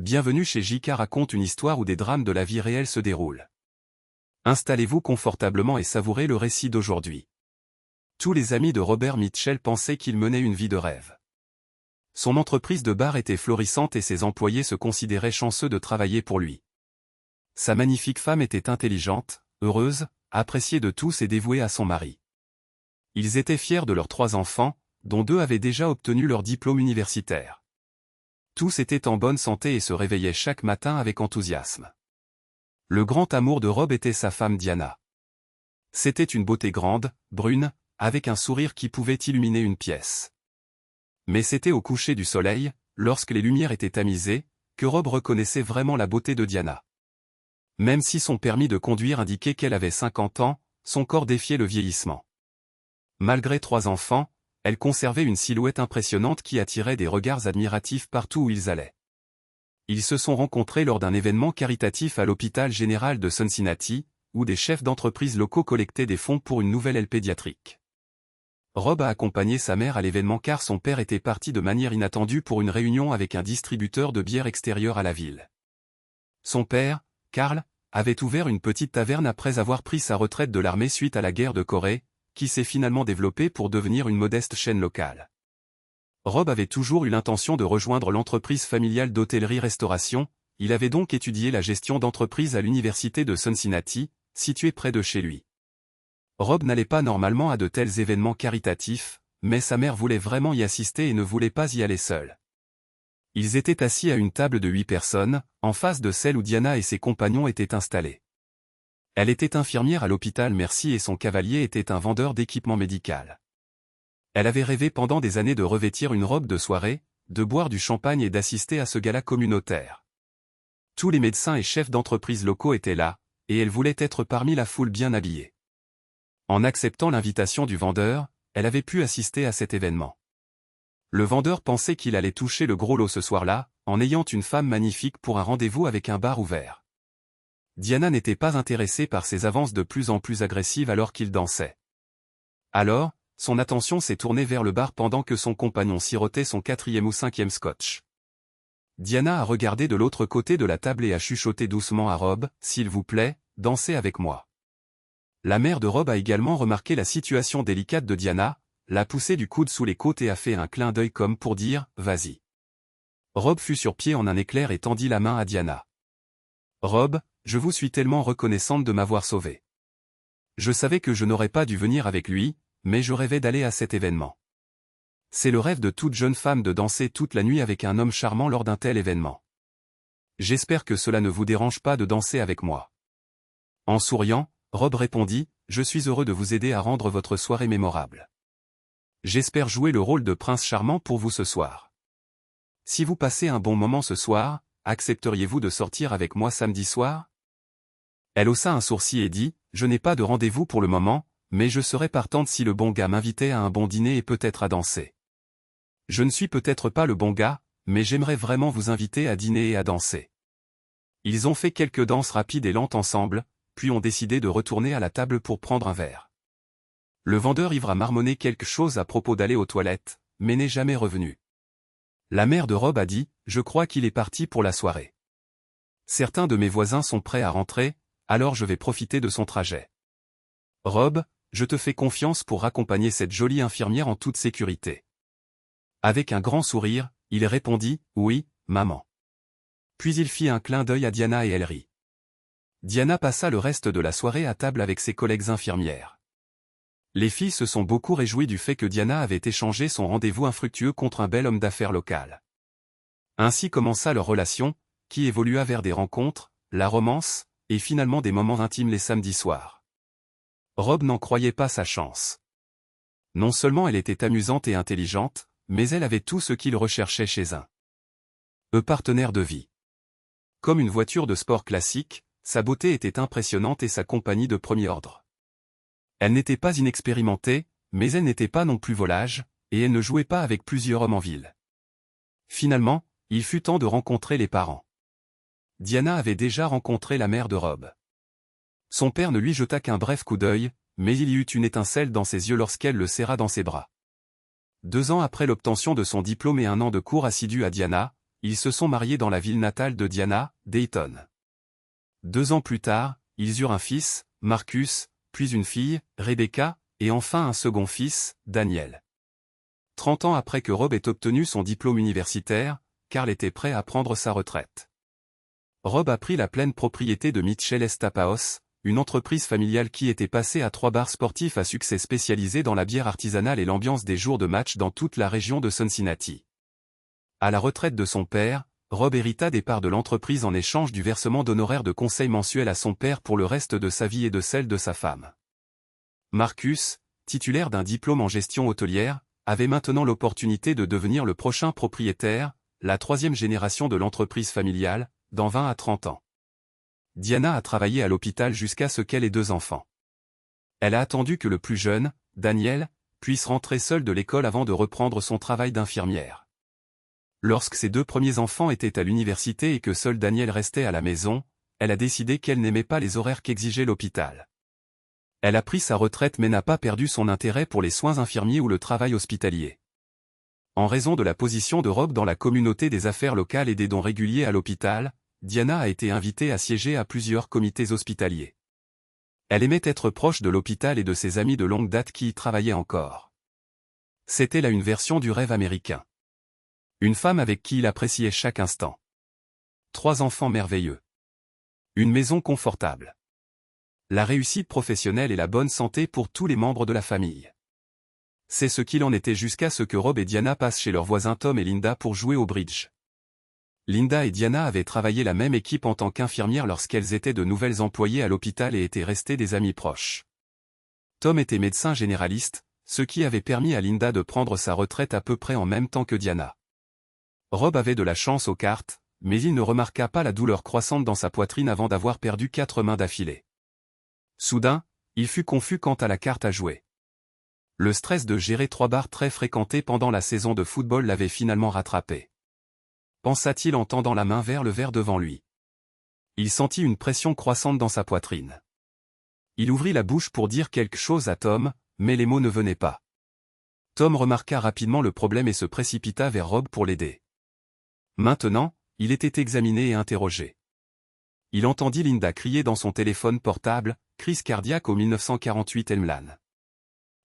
Bienvenue chez JK raconte une histoire où des drames de la vie réelle se déroulent. Installez-vous confortablement et savourez le récit d'aujourd'hui. Tous les amis de Robert Mitchell pensaient qu'il menait une vie de rêve. Son entreprise de bar était florissante et ses employés se considéraient chanceux de travailler pour lui. Sa magnifique femme était intelligente, heureuse, appréciée de tous et dévouée à son mari. Ils étaient fiers de leurs 3 enfants, dont 2 avaient déjà obtenu leur diplôme universitaire. Tous étaient en bonne santé et se réveillaient chaque matin avec enthousiasme. Le grand amour de Rob était sa femme Diana. C'était une beauté grande, brune, avec un sourire qui pouvait illuminer une pièce. Mais c'était au coucher du soleil, lorsque les lumières étaient tamisées, que Rob reconnaissait vraiment la beauté de Diana. Même si son permis de conduire indiquait qu'elle avait 50 ans, son corps défiait le vieillissement. Malgré 3 enfants, elle conservait une silhouette impressionnante qui attirait des regards admiratifs partout où ils allaient. Ils se sont rencontrés lors d'un événement caritatif à l'hôpital général de Cincinnati, où des chefs d'entreprise locaux collectaient des fonds pour une nouvelle aile pédiatrique. Rob a accompagné sa mère à l'événement car son père était parti de manière inattendue pour une réunion avec un distributeur de bière extérieur à la ville. Son père, Carl, avait ouvert une petite taverne après avoir pris sa retraite de l'armée suite à la guerre de Corée, qui s'est finalement développée pour devenir une modeste chaîne locale. Rob avait toujours eu l'intention de rejoindre l'entreprise familiale d'hôtellerie-restauration, il avait donc étudié la gestion d'entreprise à l'université de Cincinnati, située près de chez lui. Rob n'allait pas normalement à de tels événements caritatifs, mais sa mère voulait vraiment y assister et ne voulait pas y aller seule. Ils étaient assis à une table de 8 personnes, en face de celle où Diana et ses compagnons étaient installés. Elle était infirmière à l'hôpital Mercy et son cavalier était un vendeur d'équipement médical. Elle avait rêvé pendant des années de revêtir une robe de soirée, de boire du champagne et d'assister à ce gala communautaire. Tous les médecins et chefs d'entreprise locaux étaient là, et elle voulait être parmi la foule bien habillée. En acceptant l'invitation du vendeur, elle avait pu assister à cet événement. Le vendeur pensait qu'il allait toucher le gros lot ce soir-là, en ayant une femme magnifique pour un rendez-vous avec un bar ouvert. Diana n'était pas intéressée par ses avances de plus en plus agressives alors qu'il dansait. Alors, son attention s'est tournée vers le bar pendant que son compagnon sirotait son 4e ou 5e scotch. Diana a regardé de l'autre côté de la table et a chuchoté doucement à Rob, « S'il vous plaît, dansez avec moi ». La mère de Rob a également remarqué la situation délicate de Diana, l'a poussée du coude sous les côtes et a fait un clin d'œil comme pour dire « Vas-y ». Rob fut sur pied en un éclair et tendit la main à Diana. « Rob, je vous suis tellement reconnaissante de m'avoir sauvé. Je savais que je n'aurais pas dû venir avec lui, mais je rêvais d'aller à cet événement. C'est le rêve de toute jeune femme de danser toute la nuit avec un homme charmant lors d'un tel événement. J'espère que cela ne vous dérange pas de danser avec moi. » En souriant, Rob répondit, « Je suis heureux de vous aider à rendre votre soirée mémorable. J'espère jouer le rôle de prince charmant pour vous ce soir. Si vous passez un bon moment ce soir, accepteriez-vous de sortir avec moi samedi soir ?» Elle haussa un sourcil et dit, « Je n'ai pas de rendez-vous pour le moment, mais je serais partante si le bon gars m'invitait à un bon dîner et peut-être à danser. Je ne suis peut-être pas le bon gars, mais j'aimerais vraiment vous inviter à dîner et à danser. » Ils ont fait quelques danses rapides et lentes ensemble, puis ont décidé de retourner à la table pour prendre un verre. Le vendeur ivre a marmonné quelque chose à propos d'aller aux toilettes, mais n'est jamais revenu. La mère de Rob a dit, « Je crois qu'il est parti pour la soirée. Certains de mes voisins sont prêts à rentrer, alors je vais profiter de son trajet. Rob, je te fais confiance pour accompagner cette jolie infirmière en toute sécurité. » Avec un grand sourire, il répondit, « Oui, maman. » Puis il fit un clin d'œil à Diana et elle rit. Diana passa le reste de la soirée à table avec ses collègues infirmières. Les filles se sont beaucoup réjouies du fait que Diana avait échangé son rendez-vous infructueux contre un bel homme d'affaires local. Ainsi commença leur relation, qui évolua vers des rencontres, la romance, et finalement des moments intimes les samedis soirs. Rob n'en croyait pas sa chance. Non seulement elle était amusante et intelligente, mais elle avait tout ce qu'il recherchait chez un partenaire de vie. Comme une voiture de sport classique, sa beauté était impressionnante et sa compagnie de premier ordre. Elle n'était pas inexpérimentée, mais elle n'était pas non plus volage, et elle ne jouait pas avec plusieurs hommes en ville. Finalement, il fut temps de rencontrer les parents. Diana avait déjà rencontré la mère de Rob. Son père ne lui jeta qu'un bref coup d'œil, mais il y eut une étincelle dans ses yeux lorsqu'elle le serra dans ses bras. 2 ans après l'obtention de son diplôme et 1 an de cours assidus à Diana, ils se sont mariés dans la ville natale de Diana, Dayton. 2 ans plus tard, ils eurent un fils, Marcus, puis une fille, Rebecca, et enfin un second fils, Daniel. 30 ans après que Rob ait obtenu son diplôme universitaire, Carl était prêt à prendre sa retraite. Rob a pris la pleine propriété de Mitchell Estapaos, une entreprise familiale qui était passée à 3 bars sportifs à succès spécialisés dans la bière artisanale et l'ambiance des jours de match dans toute la région de Cincinnati. À la retraite de son père, Rob hérita des parts de l'entreprise en échange du versement d'honoraires de conseil mensuels à son père pour le reste de sa vie et de celle de sa femme. Marcus, titulaire d'un diplôme en gestion hôtelière, avait maintenant l'opportunité de devenir le prochain propriétaire, la 3e génération de l'entreprise familiale, dans 20 à 30 ans. Diana a travaillé à l'hôpital jusqu'à ce qu'elle ait 2 enfants. Elle a attendu que le plus jeune, Daniel, puisse rentrer seul de l'école avant de reprendre son travail d'infirmière. Lorsque ses 2 premiers enfants étaient à l'université et que seul Daniel restait à la maison, elle a décidé qu'elle n'aimait pas les horaires qu'exigeait l'hôpital. Elle a pris sa retraite mais n'a pas perdu son intérêt pour les soins infirmiers ou le travail hospitalier. En raison de la position de Rob dans la communauté des affaires locales et des dons réguliers à l'hôpital, Diana a été invitée à siéger à plusieurs comités hospitaliers. Elle aimait être proche de l'hôpital et de ses amis de longue date qui y travaillaient encore. C'était là une version du rêve américain. Une femme avec qui il appréciait chaque instant. 3 enfants merveilleux. Une maison confortable. La réussite professionnelle et la bonne santé pour tous les membres de la famille. C'est ce qu'il en était jusqu'à ce que Rob et Diana passent chez leurs voisins Tom et Linda pour jouer au bridge. Linda et Diana avaient travaillé la même équipe en tant qu'infirmières lorsqu'elles étaient de nouvelles employées à l'hôpital et étaient restées des amies proches. Tom était médecin généraliste, ce qui avait permis à Linda de prendre sa retraite à peu près en même temps que Diana. Rob avait de la chance aux cartes, mais il ne remarqua pas la douleur croissante dans sa poitrine avant d'avoir perdu 4 mains d'affilée. Soudain, il fut confus quant à la carte à jouer. Le stress de gérer 3 bars très fréquentés pendant la saison de football l'avait finalement rattrapé. Pensa-t-il en tendant la main vers le verre devant lui. Il sentit une pression croissante dans sa poitrine. Il ouvrit la bouche pour dire quelque chose à Tom, mais les mots ne venaient pas. Tom remarqua rapidement le problème et se précipita vers Rob pour l'aider. Maintenant, il était examiné et interrogé. Il entendit Linda crier dans son téléphone portable, « Crise cardiaque au 1948 Elmlan.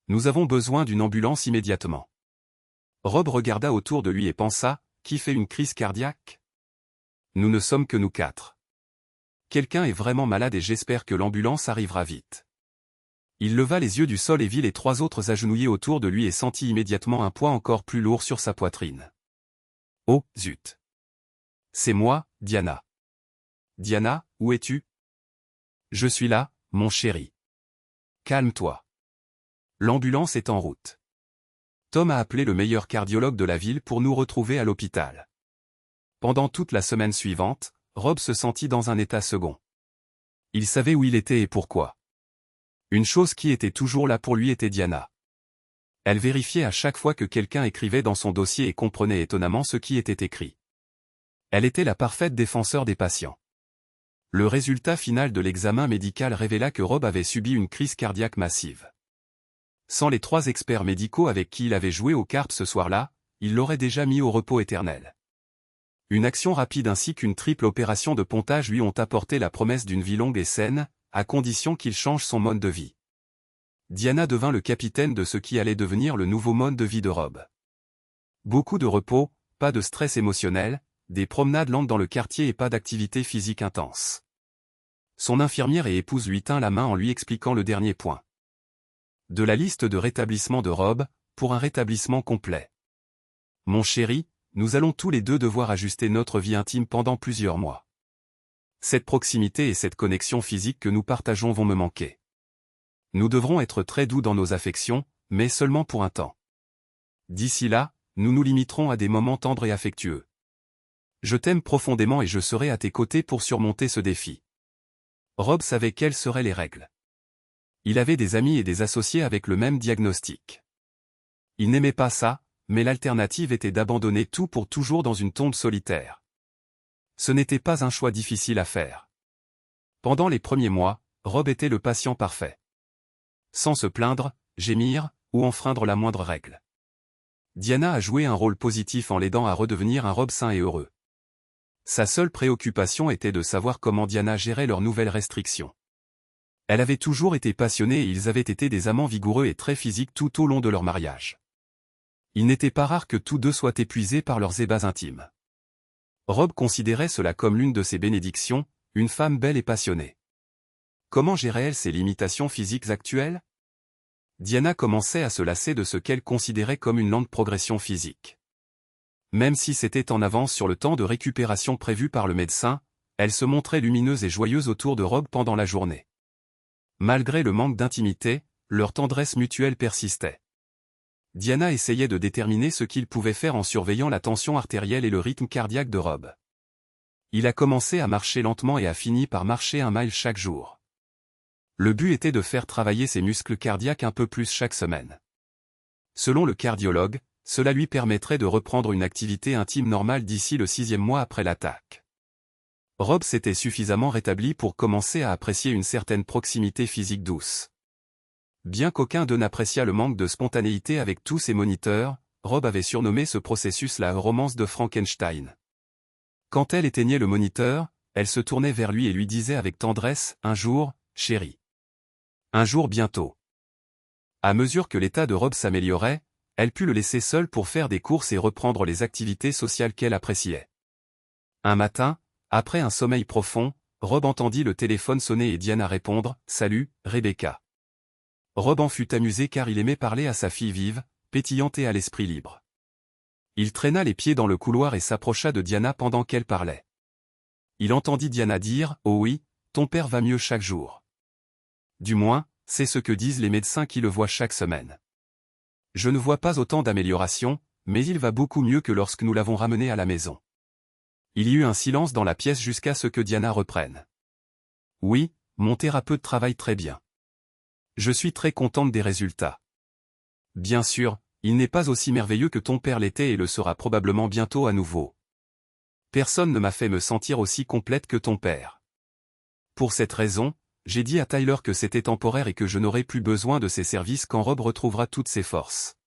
Nous avons besoin d'une ambulance immédiatement. » Rob regarda autour de lui et pensa, « Qui fait une crise cardiaque ? Nous ne sommes que nous 4. Quelqu'un est vraiment malade et j'espère que l'ambulance arrivera vite. » Il leva les yeux du sol et vit les 3 autres agenouillés autour de lui et sentit immédiatement un poids encore plus lourd sur sa poitrine. « Oh, zut ! C'est moi, Diana. »« Diana, où es-tu ? » ?»« Je suis là, mon chéri. »« Calme-toi. L'ambulance est en route. Tom a appelé le meilleur cardiologue de la ville pour nous retrouver à l'hôpital. » Pendant toute la semaine suivante, Rob se sentit dans un état second. Il savait où il était et pourquoi. Une chose qui était toujours là pour lui était Diana. Elle vérifiait à chaque fois que quelqu'un écrivait dans son dossier et comprenait étonnamment ce qui était écrit. Elle était la parfaite défenseur des patients. Le résultat final de l'examen médical révéla que Rob avait subi une crise cardiaque massive. Sans les 3 experts médicaux avec qui il avait joué aux cartes ce soir-là, il l'aurait déjà mis au repos éternel. Une action rapide ainsi qu'une triple opération de pontage lui ont apporté la promesse d'une vie longue et saine, à condition qu'il change son mode de vie. Diana devint le capitaine de ce qui allait devenir le nouveau mode de vie de Rob. Beaucoup de repos, pas de stress émotionnel, des promenades lentes dans le quartier et pas d'activité physique intense. Son infirmière et épouse lui tint la main en lui expliquant le dernier point. De la liste de rétablissement de Rob, pour un rétablissement complet. Mon chéri, nous allons tous les 2 devoir ajuster notre vie intime pendant plusieurs mois. Cette proximité et cette connexion physique que nous partageons vont me manquer. Nous devrons être très doux dans nos affections, mais seulement pour un temps. D'ici là, nous nous limiterons à des moments tendres et affectueux. Je t'aime profondément et je serai à tes côtés pour surmonter ce défi. Rob savait quelles seraient les règles. Il avait des amis et des associés avec le même diagnostic. Il n'aimait pas ça, mais l'alternative était d'abandonner tout pour toujours dans une tombe solitaire. Ce n'était pas un choix difficile à faire. Pendant les premiers mois, Rob était le patient parfait. Sans se plaindre, gémir, ou enfreindre la moindre règle. Diana a joué un rôle positif en l'aidant à redevenir un Rob sain et heureux. Sa seule préoccupation était de savoir comment Diana gérait leurs nouvelles restrictions. Elle avait toujours été passionnée et ils avaient été des amants vigoureux et très physiques tout au long de leur mariage. Il n'était pas rare que tous deux soient épuisés par leurs ébats intimes. Rob considérait cela comme l'une de ses bénédictions, une femme belle et passionnée. Comment gérait-elle ses limitations physiques actuelles? Diana commençait à se lasser de ce qu'elle considérait comme une lente progression physique. Même si c'était en avance sur le temps de récupération prévu par le médecin, elle se montrait lumineuse et joyeuse autour de Rob pendant la journée. Malgré le manque d'intimité, leur tendresse mutuelle persistait. Diana essayait de déterminer ce qu'il pouvait faire en surveillant la tension artérielle et le rythme cardiaque de Rob. Il a commencé à marcher lentement et a fini par marcher 1 mile chaque jour. Le but était de faire travailler ses muscles cardiaques un peu plus chaque semaine. Selon le cardiologue, cela lui permettrait de reprendre une activité intime normale d'ici le 6e mois après l'attaque. Rob s'était suffisamment rétabli pour commencer à apprécier une certaine proximité physique douce. Bien qu'aucun d'eux n'appréciât le manque de spontanéité avec tous ses moniteurs, Rob avait surnommé ce processus la romance de Frankenstein. Quand elle éteignait le moniteur, elle se tournait vers lui et lui disait avec tendresse, un jour, chérie. Un jour bientôt. À mesure que l'état de Rob s'améliorait, elle put le laisser seul pour faire des courses et reprendre les activités sociales qu'elle appréciait. Un matin, après un sommeil profond, Rob entendit le téléphone sonner et Diana répondre « Salut, Rebecca ». Rob en fut amusé car il aimait parler à sa fille vive, pétillante et à l'esprit libre. Il traîna les pieds dans le couloir et s'approcha de Diana pendant qu'elle parlait. Il entendit Diana dire « Oh oui, ton père va mieux chaque jour. » Du moins, c'est ce que disent les médecins qui le voient chaque semaine. Je ne vois pas autant d'amélioration, mais il va beaucoup mieux que lorsque nous l'avons ramené à la maison. Il y eut un silence dans la pièce jusqu'à ce que Diana reprenne. Oui, mon thérapeute travaille très bien. Je suis très contente des résultats. Bien sûr, il n'est pas aussi merveilleux que ton père l'était et le sera probablement bientôt à nouveau. Personne ne m'a fait me sentir aussi complète que ton père. Pour cette raison, j'ai dit à Tyler que c'était temporaire et que je n'aurais plus besoin de ses services quand Rob retrouvera toutes ses forces.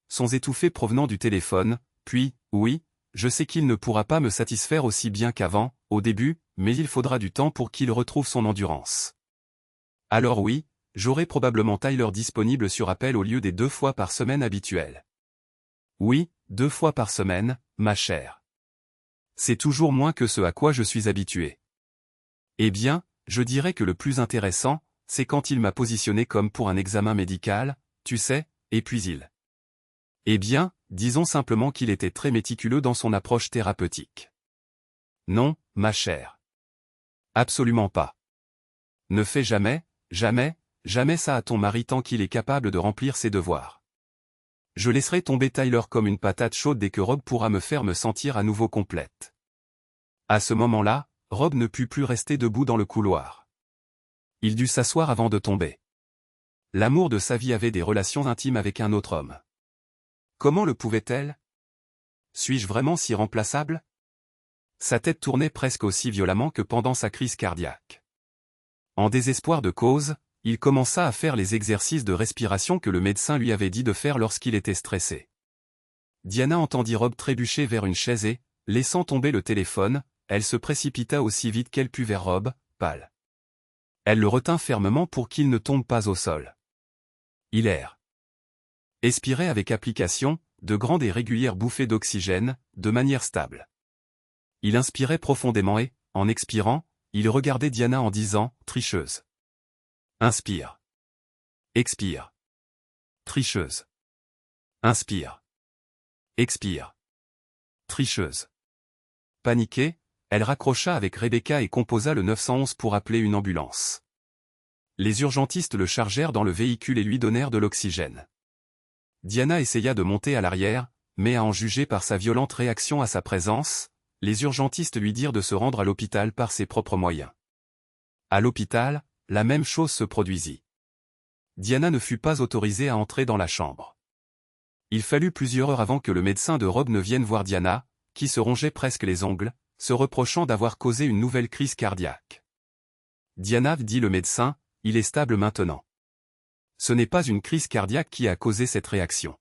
Sons étouffés provenant du téléphone, puis, oui, je sais qu'il ne pourra pas me satisfaire aussi bien qu'avant, au début, mais il faudra du temps pour qu'il retrouve son endurance. Alors oui, j'aurai probablement Tyler disponible sur appel au lieu des 2 fois par semaine habituelles. Oui, 2 fois par semaine, ma chère. C'est toujours moins que ce à quoi je suis habitué. Eh bien, je dirais que le plus intéressant, c'est quand il m'a positionné comme pour un examen médical, tu sais, et puis il. Eh bien, disons simplement qu'il était très méticuleux dans son approche thérapeutique. Non, ma chère. Absolument pas. Ne fais jamais, jamais, jamais ça à ton mari tant qu'il est capable de remplir ses devoirs. Je laisserai tomber Tyler comme une patate chaude dès que Rob pourra me faire me sentir à nouveau complète. À ce moment-là, Rob ne put plus rester debout dans le couloir. Il dut s'asseoir avant de tomber. L'amour de sa vie avait des relations intimes avec un autre homme. Comment le pouvait-elle? Suis-je vraiment si remplaçable? Sa tête tournait presque aussi violemment que pendant sa crise cardiaque. En désespoir de cause, il commença à faire les exercices de respiration que le médecin lui avait dit de faire lorsqu'il était stressé. Diana entendit Rob trébucher vers une chaise et, laissant tomber le téléphone, elle se précipita aussi vite qu'elle put vers Rob, pâle. Elle le retint fermement pour qu'il ne tombe pas au sol. Il erre. Expirait avec application, de grandes et régulières bouffées d'oxygène, de manière stable. Il inspirait profondément et, en expirant, il regardait Diana en disant « Tricheuse ». Inspire. Expire. Tricheuse. Inspire. Expire. Tricheuse. Paniquée, elle raccrocha avec Rebecca et composa le 911 pour appeler une ambulance. Les urgentistes le chargèrent dans le véhicule et lui donnèrent de l'oxygène. Diana essaya de monter à l'arrière, mais à en juger par sa violente réaction à sa présence, les urgentistes lui dirent de se rendre à l'hôpital par ses propres moyens. À l'hôpital, la même chose se produisit. Diana ne fut pas autorisée à entrer dans la chambre. Il fallut plusieurs heures avant que le médecin de Rob ne vienne voir Diana, qui se rongeait presque les ongles, se reprochant d'avoir causé une nouvelle crise cardiaque. Diana, dit le médecin, il est stable maintenant. Ce n'est pas une crise cardiaque qui a causé cette réaction.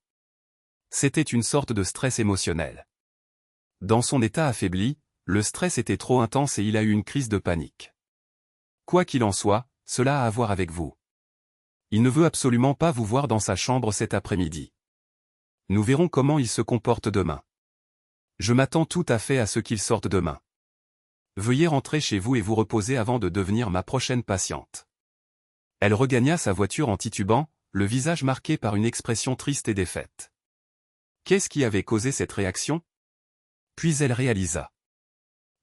C'était une sorte de stress émotionnel. Dans son état affaibli, le stress était trop intense et il a eu une crise de panique. Quoi qu'il en soit, cela a à voir avec vous. Il ne veut absolument pas vous voir dans sa chambre cet après-midi. Nous verrons comment il se comporte demain. Je m'attends tout à fait à ce qu'il sorte demain. Veuillez rentrer chez vous et vous reposer avant de devenir ma prochaine patiente. Elle regagna sa voiture en titubant, le visage marqué par une expression triste et défaite. Qu'est-ce qui avait causé cette réaction? Puis elle réalisa.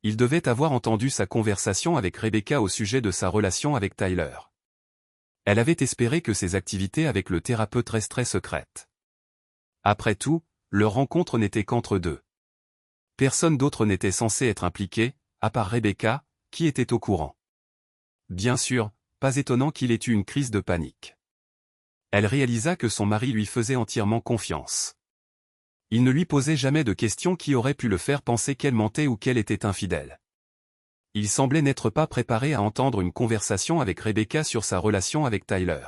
Il devait avoir entendu sa conversation avec Rebecca au sujet de sa relation avec Tyler. Elle avait espéré que ses activités avec le thérapeute resteraient secrètes. Après tout, leur rencontre n'était qu'entre deux. Personne d'autre n'était censé être impliqué, à part Rebecca, qui était au courant. Bien sûr, pas étonnant qu'il ait eu une crise de panique. Elle réalisa que son mari lui faisait entièrement confiance. Il ne lui posait jamais de questions qui auraient pu le faire penser qu'elle mentait ou qu'elle était infidèle. Il semblait n'être pas préparé à entendre une conversation avec Rebecca sur sa relation avec Tyler.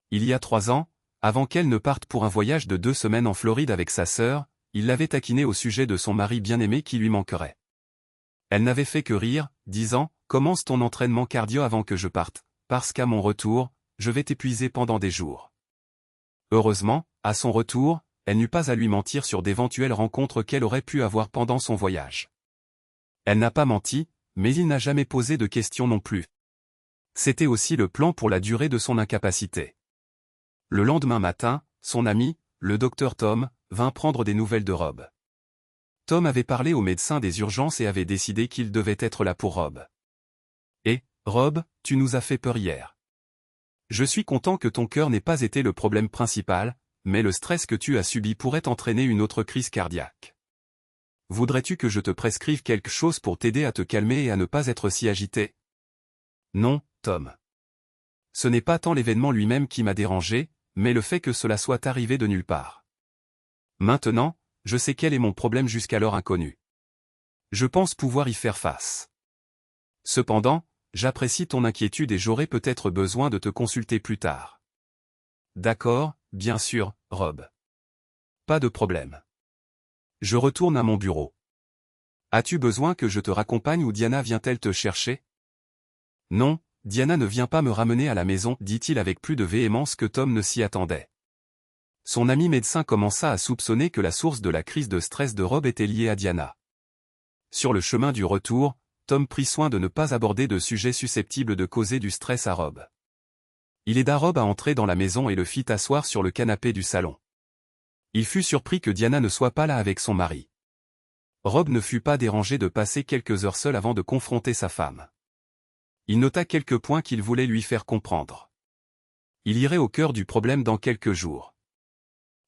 Il y a 3 ans, avant qu'elle ne parte pour un voyage de 2 semaines en Floride avec sa sœur, il l'avait taquinée au sujet de son mari bien-aimé qui lui manquerait. Elle n'avait fait que rire, disant « Commence ton entraînement cardio avant que je parte, parce qu'à mon retour, je vais t'épuiser pendant des jours. » Heureusement, à son retour, elle n'eut pas à lui mentir sur d'éventuelles rencontres qu'elle aurait pu avoir pendant son voyage. Elle n'a pas menti, mais il n'a jamais posé de questions non plus. C'était aussi le plan pour la durée de son incapacité. Le lendemain matin, son ami, le docteur Tom, vint prendre des nouvelles de Rob. Tom avait parlé au médecin des urgences et avait décidé qu'il devait être là pour Rob. « Et, Rob, tu nous as fait peur hier. Je suis content que ton cœur n'ait pas été le problème principal, mais le stress que tu as subi pourrait entraîner une autre crise cardiaque. Voudrais-tu que je te prescrive quelque chose pour t'aider à te calmer et à ne pas être si agité? » Non, Tom. Ce n'est pas tant l'événement lui-même qui m'a dérangé, mais le fait que cela soit arrivé de nulle part. Maintenant, je sais quel est mon problème jusqu'alors inconnu. Je pense pouvoir y faire face. Cependant, j'apprécie ton inquiétude et j'aurai peut-être besoin de te consulter plus tard. D'accord, bien sûr, Rob. Pas de problème. Je retourne à mon bureau. As-tu besoin que je te raccompagne ou Diana vient-elle te chercher? Non, Diana ne vient pas me ramener à la maison, dit-il avec plus de véhémence que Tom ne s'y attendait. Son ami médecin commença à soupçonner que la source de la crise de stress de Rob était liée à Diana. Sur le chemin du retour, Tom prit soin de ne pas aborder de sujets susceptibles de causer du stress à Rob. Il aida Rob à entrer dans la maison et le fit asseoir sur le canapé du salon. Il fut surpris que Diana ne soit pas là avec son mari. Rob ne fut pas dérangé de passer quelques heures seul avant de confronter sa femme. Il nota quelques points qu'il voulait lui faire comprendre. Il irait au cœur du problème dans quelques jours.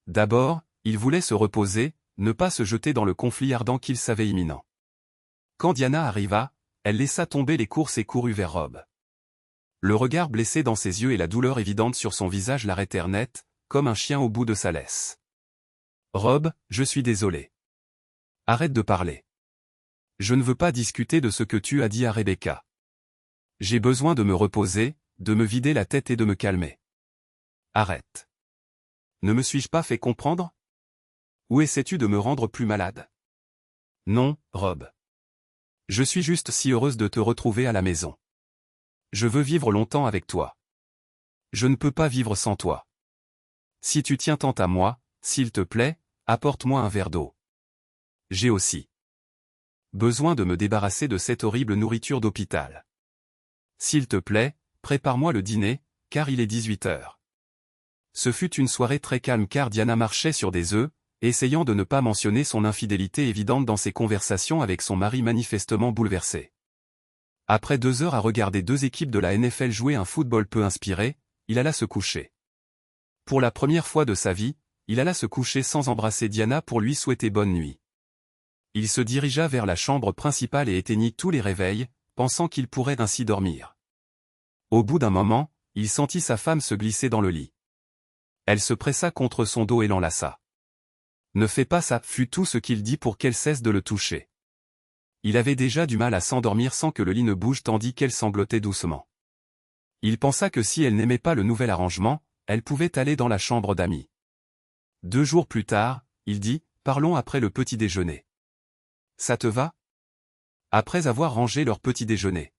D'abord, il voulait se reposer, ne pas se jeter dans le conflit ardent qu'il savait imminent. Quand Diana arriva, elle laissa tomber les courses et courut vers Rob. Le regard blessé dans ses yeux et la douleur évidente sur son visage l'arrêtèrent net, comme un chien au bout de sa laisse. « Rob, je suis désolé. Arrête de parler. Je ne veux pas discuter de ce que tu as dit à Rebecca. J'ai besoin de me reposer, de me vider la tête et de me calmer. Arrête. Ne me suis-je pas fait comprendre? Ou essaies-tu de me rendre plus malade? Non, Rob. Je suis juste si heureuse de te retrouver à la maison. Je veux vivre longtemps avec toi. Je ne peux pas vivre sans toi. Si tu tiens tant à moi, s'il te plaît, apporte-moi un verre d'eau. J'ai aussi besoin de me débarrasser de cette horrible nourriture d'hôpital. S'il te plaît, prépare-moi le dîner, car il est 18h. Ce fut une soirée très calme car Diana marchait sur des œufs, essayant de ne pas mentionner son infidélité évidente dans ses conversations avec son mari manifestement bouleversé. Après 2 heures à regarder 2 équipes de la NFL jouer un football peu inspiré, il alla se coucher. Pour la première fois de sa vie, il alla se coucher sans embrasser Diana pour lui souhaiter bonne nuit. Il se dirigea vers la chambre principale et éteignit tous les réveils, pensant qu'il pourrait ainsi dormir. Au bout d'un moment, il sentit sa femme se glisser dans le lit. Elle se pressa contre son dos et l'enlaça. « Ne fais pas ça » fut tout ce qu'il dit pour qu'elle cesse de le toucher. Il avait déjà du mal à s'endormir sans que le lit ne bouge tandis qu'elle sanglotait doucement. Il pensa que si elle n'aimait pas le nouvel arrangement, elle pouvait aller dans la chambre d'amis. 2 jours plus tard, il dit « Parlons après le petit déjeuner. Ça te va ? Après avoir rangé leur petit déjeuner.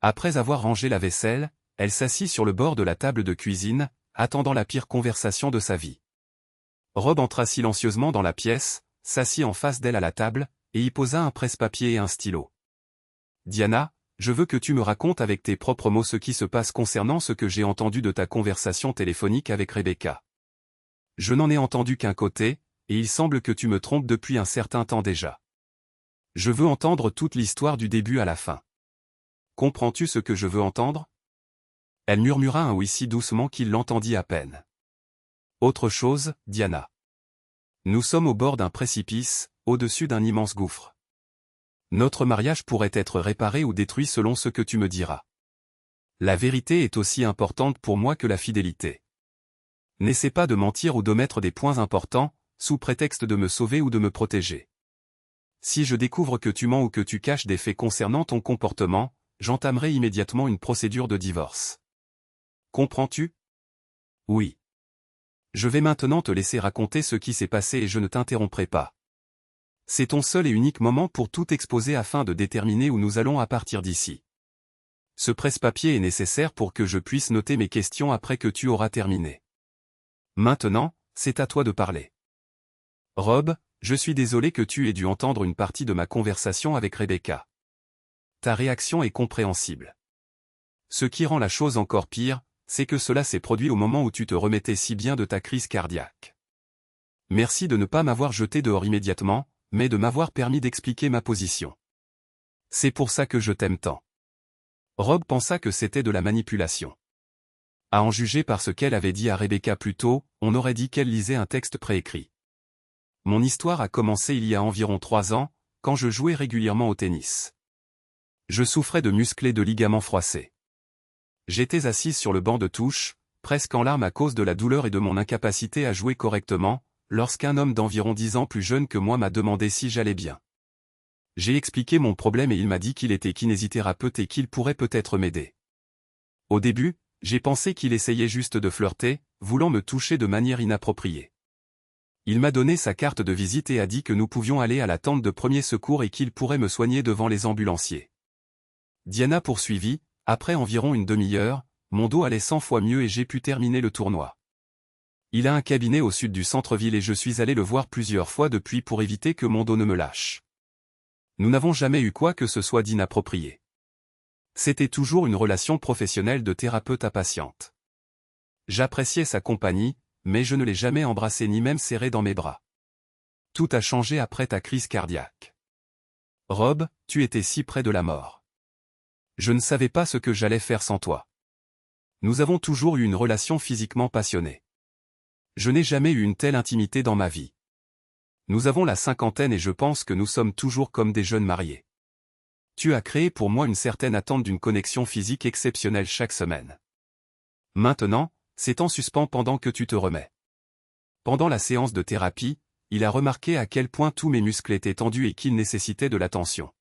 Après avoir rangé la vaisselle, elle s'assit sur le bord de la table de cuisine, attendant la pire conversation de sa vie. Rob entra silencieusement dans la pièce, s'assit en face d'elle à la table, et y posa un presse-papier et un stylo. Diana, je veux que tu me racontes avec tes propres mots ce qui se passe concernant ce que j'ai entendu de ta conversation téléphonique avec Rebecca. Je n'en ai entendu qu'un côté, et il semble que tu me trompes depuis un certain temps déjà. Je veux entendre toute l'histoire du début à la fin. Comprends-tu ce que je veux entendre? Elle murmura un oui si doucement qu'il l'entendit à peine. Autre chose, Diana. Nous sommes au bord d'un précipice, au-dessus d'un immense gouffre. Notre mariage pourrait être réparé ou détruit selon ce que tu me diras. La vérité est aussi importante pour moi que la fidélité. N'essaie pas de mentir ou d'omettre des points importants, sous prétexte de me sauver ou de me protéger. Si je découvre que tu mens ou que tu caches des faits concernant ton comportement, j'entamerai immédiatement une procédure de divorce. Comprends-tu? Oui. Je vais maintenant te laisser raconter ce qui s'est passé et je ne t'interromprai pas. C'est ton seul et unique moment pour tout exposer afin de déterminer où nous allons à partir d'ici. Ce presse-papier est nécessaire pour que je puisse noter mes questions après que tu auras terminé. Maintenant, c'est à toi de parler. Rob, je suis désolé que tu aies dû entendre une partie de ma conversation avec Rebecca. Ta réaction est compréhensible. Ce qui rend la chose encore pire, c'est que cela s'est produit au moment où tu te remettais si bien de ta crise cardiaque. Merci de ne pas m'avoir jeté dehors immédiatement, mais de m'avoir permis d'expliquer ma position. C'est pour ça que je t'aime tant. Rob pensa que c'était de la manipulation. À en juger par ce qu'elle avait dit à Rebecca plus tôt, on aurait dit qu'elle lisait un texte préécrit. Mon histoire a commencé il y a environ 3 ans, quand je jouais régulièrement au tennis. Je souffrais de muscles et de ligaments froissés. J'étais assise sur le banc de touche, presque en larmes à cause de la douleur et de mon incapacité à jouer correctement, lorsqu'un homme d'environ 10 ans plus jeune que moi m'a demandé si j'allais bien. J'ai expliqué mon problème et il m'a dit qu'il était kinésithérapeute et qu'il pourrait peut-être m'aider. Au début, j'ai pensé qu'il essayait juste de flirter, voulant me toucher de manière inappropriée. Il m'a donné sa carte de visite et a dit que nous pouvions aller à la tente de premier secours et qu'il pourrait me soigner devant les ambulanciers. Diana poursuivit, après environ une demi-heure, mon dos allait 100 fois mieux et j'ai pu terminer le tournoi. Il a un cabinet au sud du centre-ville et je suis allé le voir plusieurs fois depuis pour éviter que mon dos ne me lâche. Nous n'avons jamais eu quoi que ce soit d'inapproprié. C'était toujours une relation professionnelle de thérapeute à patiente. J'appréciais sa compagnie, mais je ne l'ai jamais embrassé ni même serré dans mes bras. Tout a changé après ta crise cardiaque. Rob, tu étais si près de la mort. Je ne savais pas ce que j'allais faire sans toi. Nous avons toujours eu une relation physiquement passionnée. Je n'ai jamais eu une telle intimité dans ma vie. Nous avons la cinquantaine et je pense que nous sommes toujours comme des jeunes mariés. Tu as créé pour moi une certaine attente d'une connexion physique exceptionnelle chaque semaine. Maintenant, c'est en suspens pendant que tu te remets. Pendant la séance de thérapie, il a remarqué à quel point tous mes muscles étaient tendus et qu'ils nécessitaient de l'attention.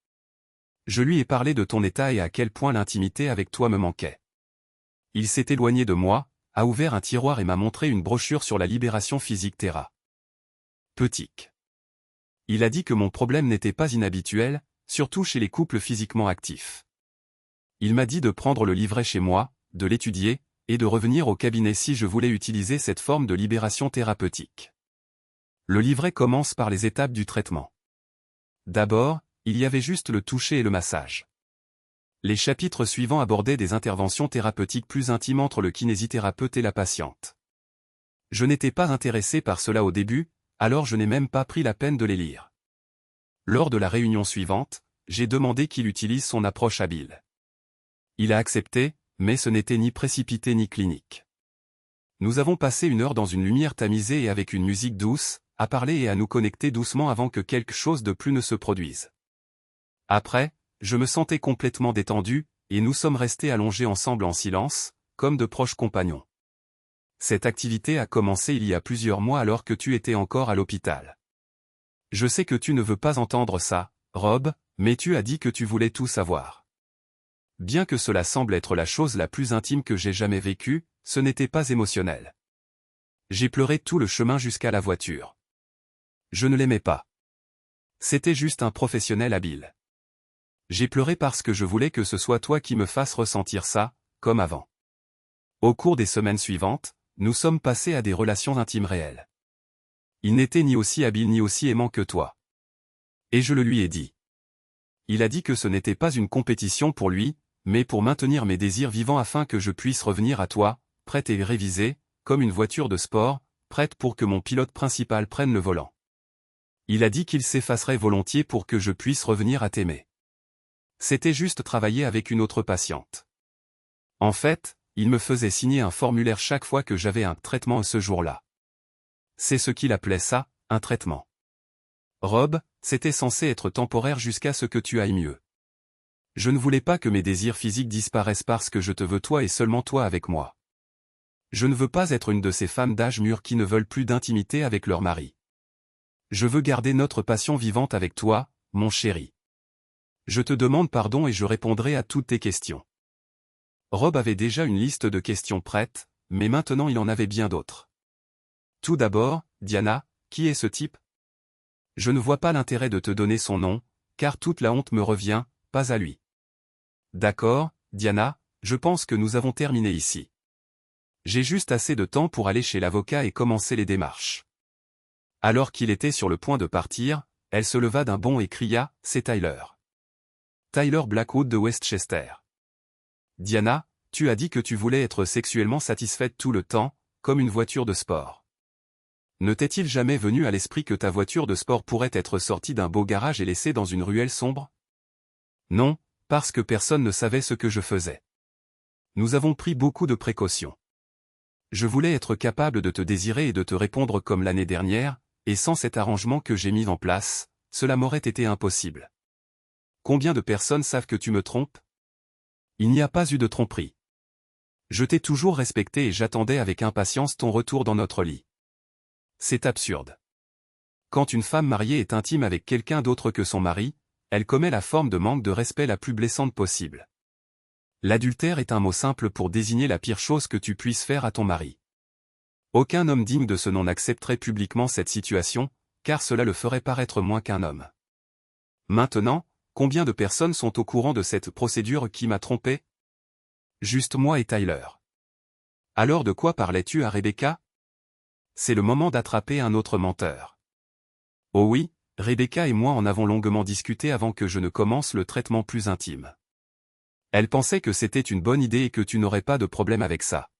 Je lui ai parlé de ton état et à quel point l'intimité avec toi me manquait. Il s'est éloigné de moi, a ouvert un tiroir et m'a montré une brochure sur la libération physique thérapeutique. Il a dit que mon problème n'était pas inhabituel, surtout chez les couples physiquement actifs. Il m'a dit de prendre le livret chez moi, de l'étudier, et de revenir au cabinet si je voulais utiliser cette forme de libération thérapeutique. Le livret commence par les étapes du traitement. D'abord, il y avait juste le toucher et le massage. Les chapitres suivants abordaient des interventions thérapeutiques plus intimes entre le kinésithérapeute et la patiente. Je n'étais pas intéressé par cela au début, alors je n'ai même pas pris la peine de les lire. Lors de la réunion suivante, j'ai demandé qu'il utilise son approche habile. Il a accepté, mais ce n'était ni précipité ni clinique. Nous avons passé 1 heure dans une lumière tamisée et avec une musique douce, à parler et à nous connecter doucement avant que quelque chose de plus ne se produise. Après, je me sentais complètement détendu, et nous sommes restés allongés ensemble en silence, comme de proches compagnons. Cette activité a commencé il y a plusieurs mois alors que tu étais encore à l'hôpital. Je sais que tu ne veux pas entendre ça, Rob, mais tu as dit que tu voulais tout savoir. Bien que cela semble être la chose la plus intime que j'ai jamais vécue, ce n'était pas émotionnel. J'ai pleuré tout le chemin jusqu'à la voiture. Je ne l'aimais pas. C'était juste un professionnel habile. J'ai pleuré parce que je voulais que ce soit toi qui me fasses ressentir ça, comme avant. Au cours des semaines suivantes, nous sommes passés à des relations intimes réelles. Il n'était ni aussi habile ni aussi aimant que toi. Et je le lui ai dit. Il a dit que ce n'était pas une compétition pour lui, mais pour maintenir mes désirs vivants afin que je puisse revenir à toi, prête et révisée, comme une voiture de sport, prête pour que mon pilote principal prenne le volant. Il a dit qu'il s'effacerait volontiers pour que je puisse revenir à t'aimer. C'était juste travailler avec une autre patiente. En fait, il me faisait signer un formulaire chaque fois que j'avais un traitement ce jour-là. C'est ce qu'il appelait ça, un traitement. Rob, c'était censé être temporaire jusqu'à ce que tu ailles mieux. Je ne voulais pas que mes désirs physiques disparaissent parce que je te veux toi et seulement toi avec moi. Je ne veux pas être une de ces femmes d'âge mûr qui ne veulent plus d'intimité avec leur mari. Je veux garder notre passion vivante avec toi, mon chéri. Je te demande pardon et je répondrai à toutes tes questions. Rob avait déjà une liste de questions prête, mais maintenant il en avait bien d'autres. Tout d'abord, Diana, qui est ce type? Je ne vois pas l'intérêt de te donner son nom, car toute la honte me revient, pas à lui. D'accord, Diana, je pense que nous avons terminé ici. J'ai juste assez de temps pour aller chez l'avocat et commencer les démarches. Alors qu'il était sur le point de partir, elle se leva d'un bond et cria, c'est Tyler. Tyler Blackwood de Westchester. Diana, tu as dit que tu voulais être sexuellement satisfaite tout le temps, comme une voiture de sport. Ne t'est-il jamais venu à l'esprit que ta voiture de sport pourrait être sortie d'un beau garage et laissée dans une ruelle sombre? Non, parce que personne ne savait ce que je faisais. Nous avons pris beaucoup de précautions. Je voulais être capable de te désirer et de te répondre comme l'année dernière, et sans cet arrangement que j'ai mis en place, cela m'aurait été impossible. Combien de personnes savent que tu me trompes? Il n'y a pas eu de tromperie. Je t'ai toujours respecté et j'attendais avec impatience ton retour dans notre lit. C'est absurde. Quand une femme mariée est intime avec quelqu'un d'autre que son mari, elle commet la forme de manque de respect la plus blessante possible. L'adultère est un mot simple pour désigner la pire chose que tu puisses faire à ton mari. Aucun homme digne de ce nom n'accepterait publiquement cette situation, car cela le ferait paraître moins qu'un homme. Maintenant, combien de personnes sont au courant de cette procédure qui m'a trompé? Juste moi et Tyler. Alors de quoi parlais-tu à Rebecca? C'est le moment d'attraper un autre menteur. Oh oui, Rebecca et moi en avons longuement discuté avant que je ne commence le traitement plus intime. Elle pensait que c'était une bonne idée et que tu n'aurais pas de problème avec ça.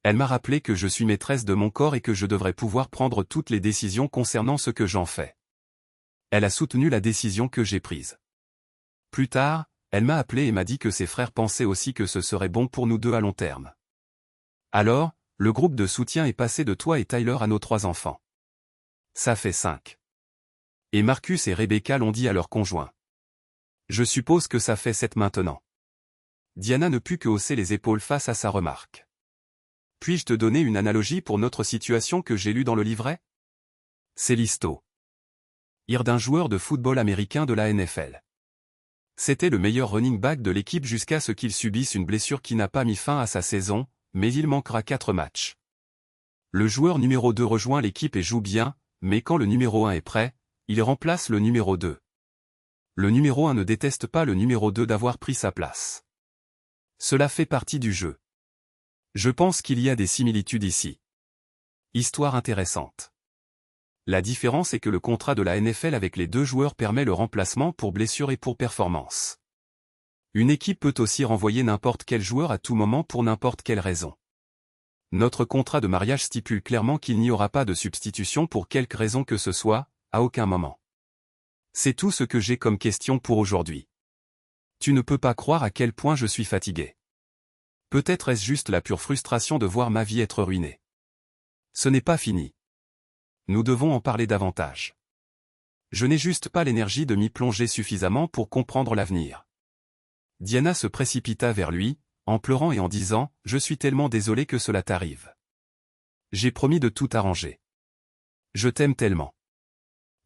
Elle m'a rappelé que je suis maîtresse de mon corps et que je devrais pouvoir prendre toutes les décisions concernant ce que j'en fais. Elle a soutenu la décision que j'ai prise. Plus tard, elle m'a appelé et m'a dit que ses frères pensaient aussi que ce serait bon pour nous deux à long terme. Alors, le groupe de soutien est passé de toi et Tyler à nos 3 enfants. Ça fait 5. Et Marcus et Rebecca l'ont dit à leurs conjoints. Je suppose que ça fait 7 maintenant. Diana ne put que hausser les épaules face à sa remarque. Puis-je te donner une analogie pour notre situation que j'ai lue dans le livret? C'est l'histo. D'un joueur de football américain de la NFL. C'était le meilleur running back de l'équipe jusqu'à ce qu'il subisse une blessure qui n'a pas mis fin à sa saison, mais il manquera 4 matchs. Le joueur numéro 2 rejoint l'équipe et joue bien, mais quand le numéro 1 est prêt, il remplace le numéro 2. Le numéro 1 ne déteste pas le numéro 2 d'avoir pris sa place. Cela fait partie du jeu. Je pense qu'il y a des similitudes ici. Histoire intéressante. La différence est que le contrat de la NFL avec les 2 joueurs permet le remplacement pour blessure et pour performance. Une équipe peut aussi renvoyer n'importe quel joueur à tout moment pour n'importe quelle raison. Notre contrat de mariage stipule clairement qu'il n'y aura pas de substitution pour quelque raison que ce soit, à aucun moment. C'est tout ce que j'ai comme question pour aujourd'hui. Tu ne peux pas croire à quel point je suis fatigué. Peut-être est-ce juste la pure frustration de voir ma vie être ruinée. Ce n'est pas fini. Nous devons en parler davantage. Je n'ai juste pas l'énergie de m'y plonger suffisamment pour comprendre l'avenir. Diana se précipita vers lui, en pleurant et en disant « Je suis tellement désolé que cela t'arrive. J'ai promis de tout arranger. Je t'aime tellement. »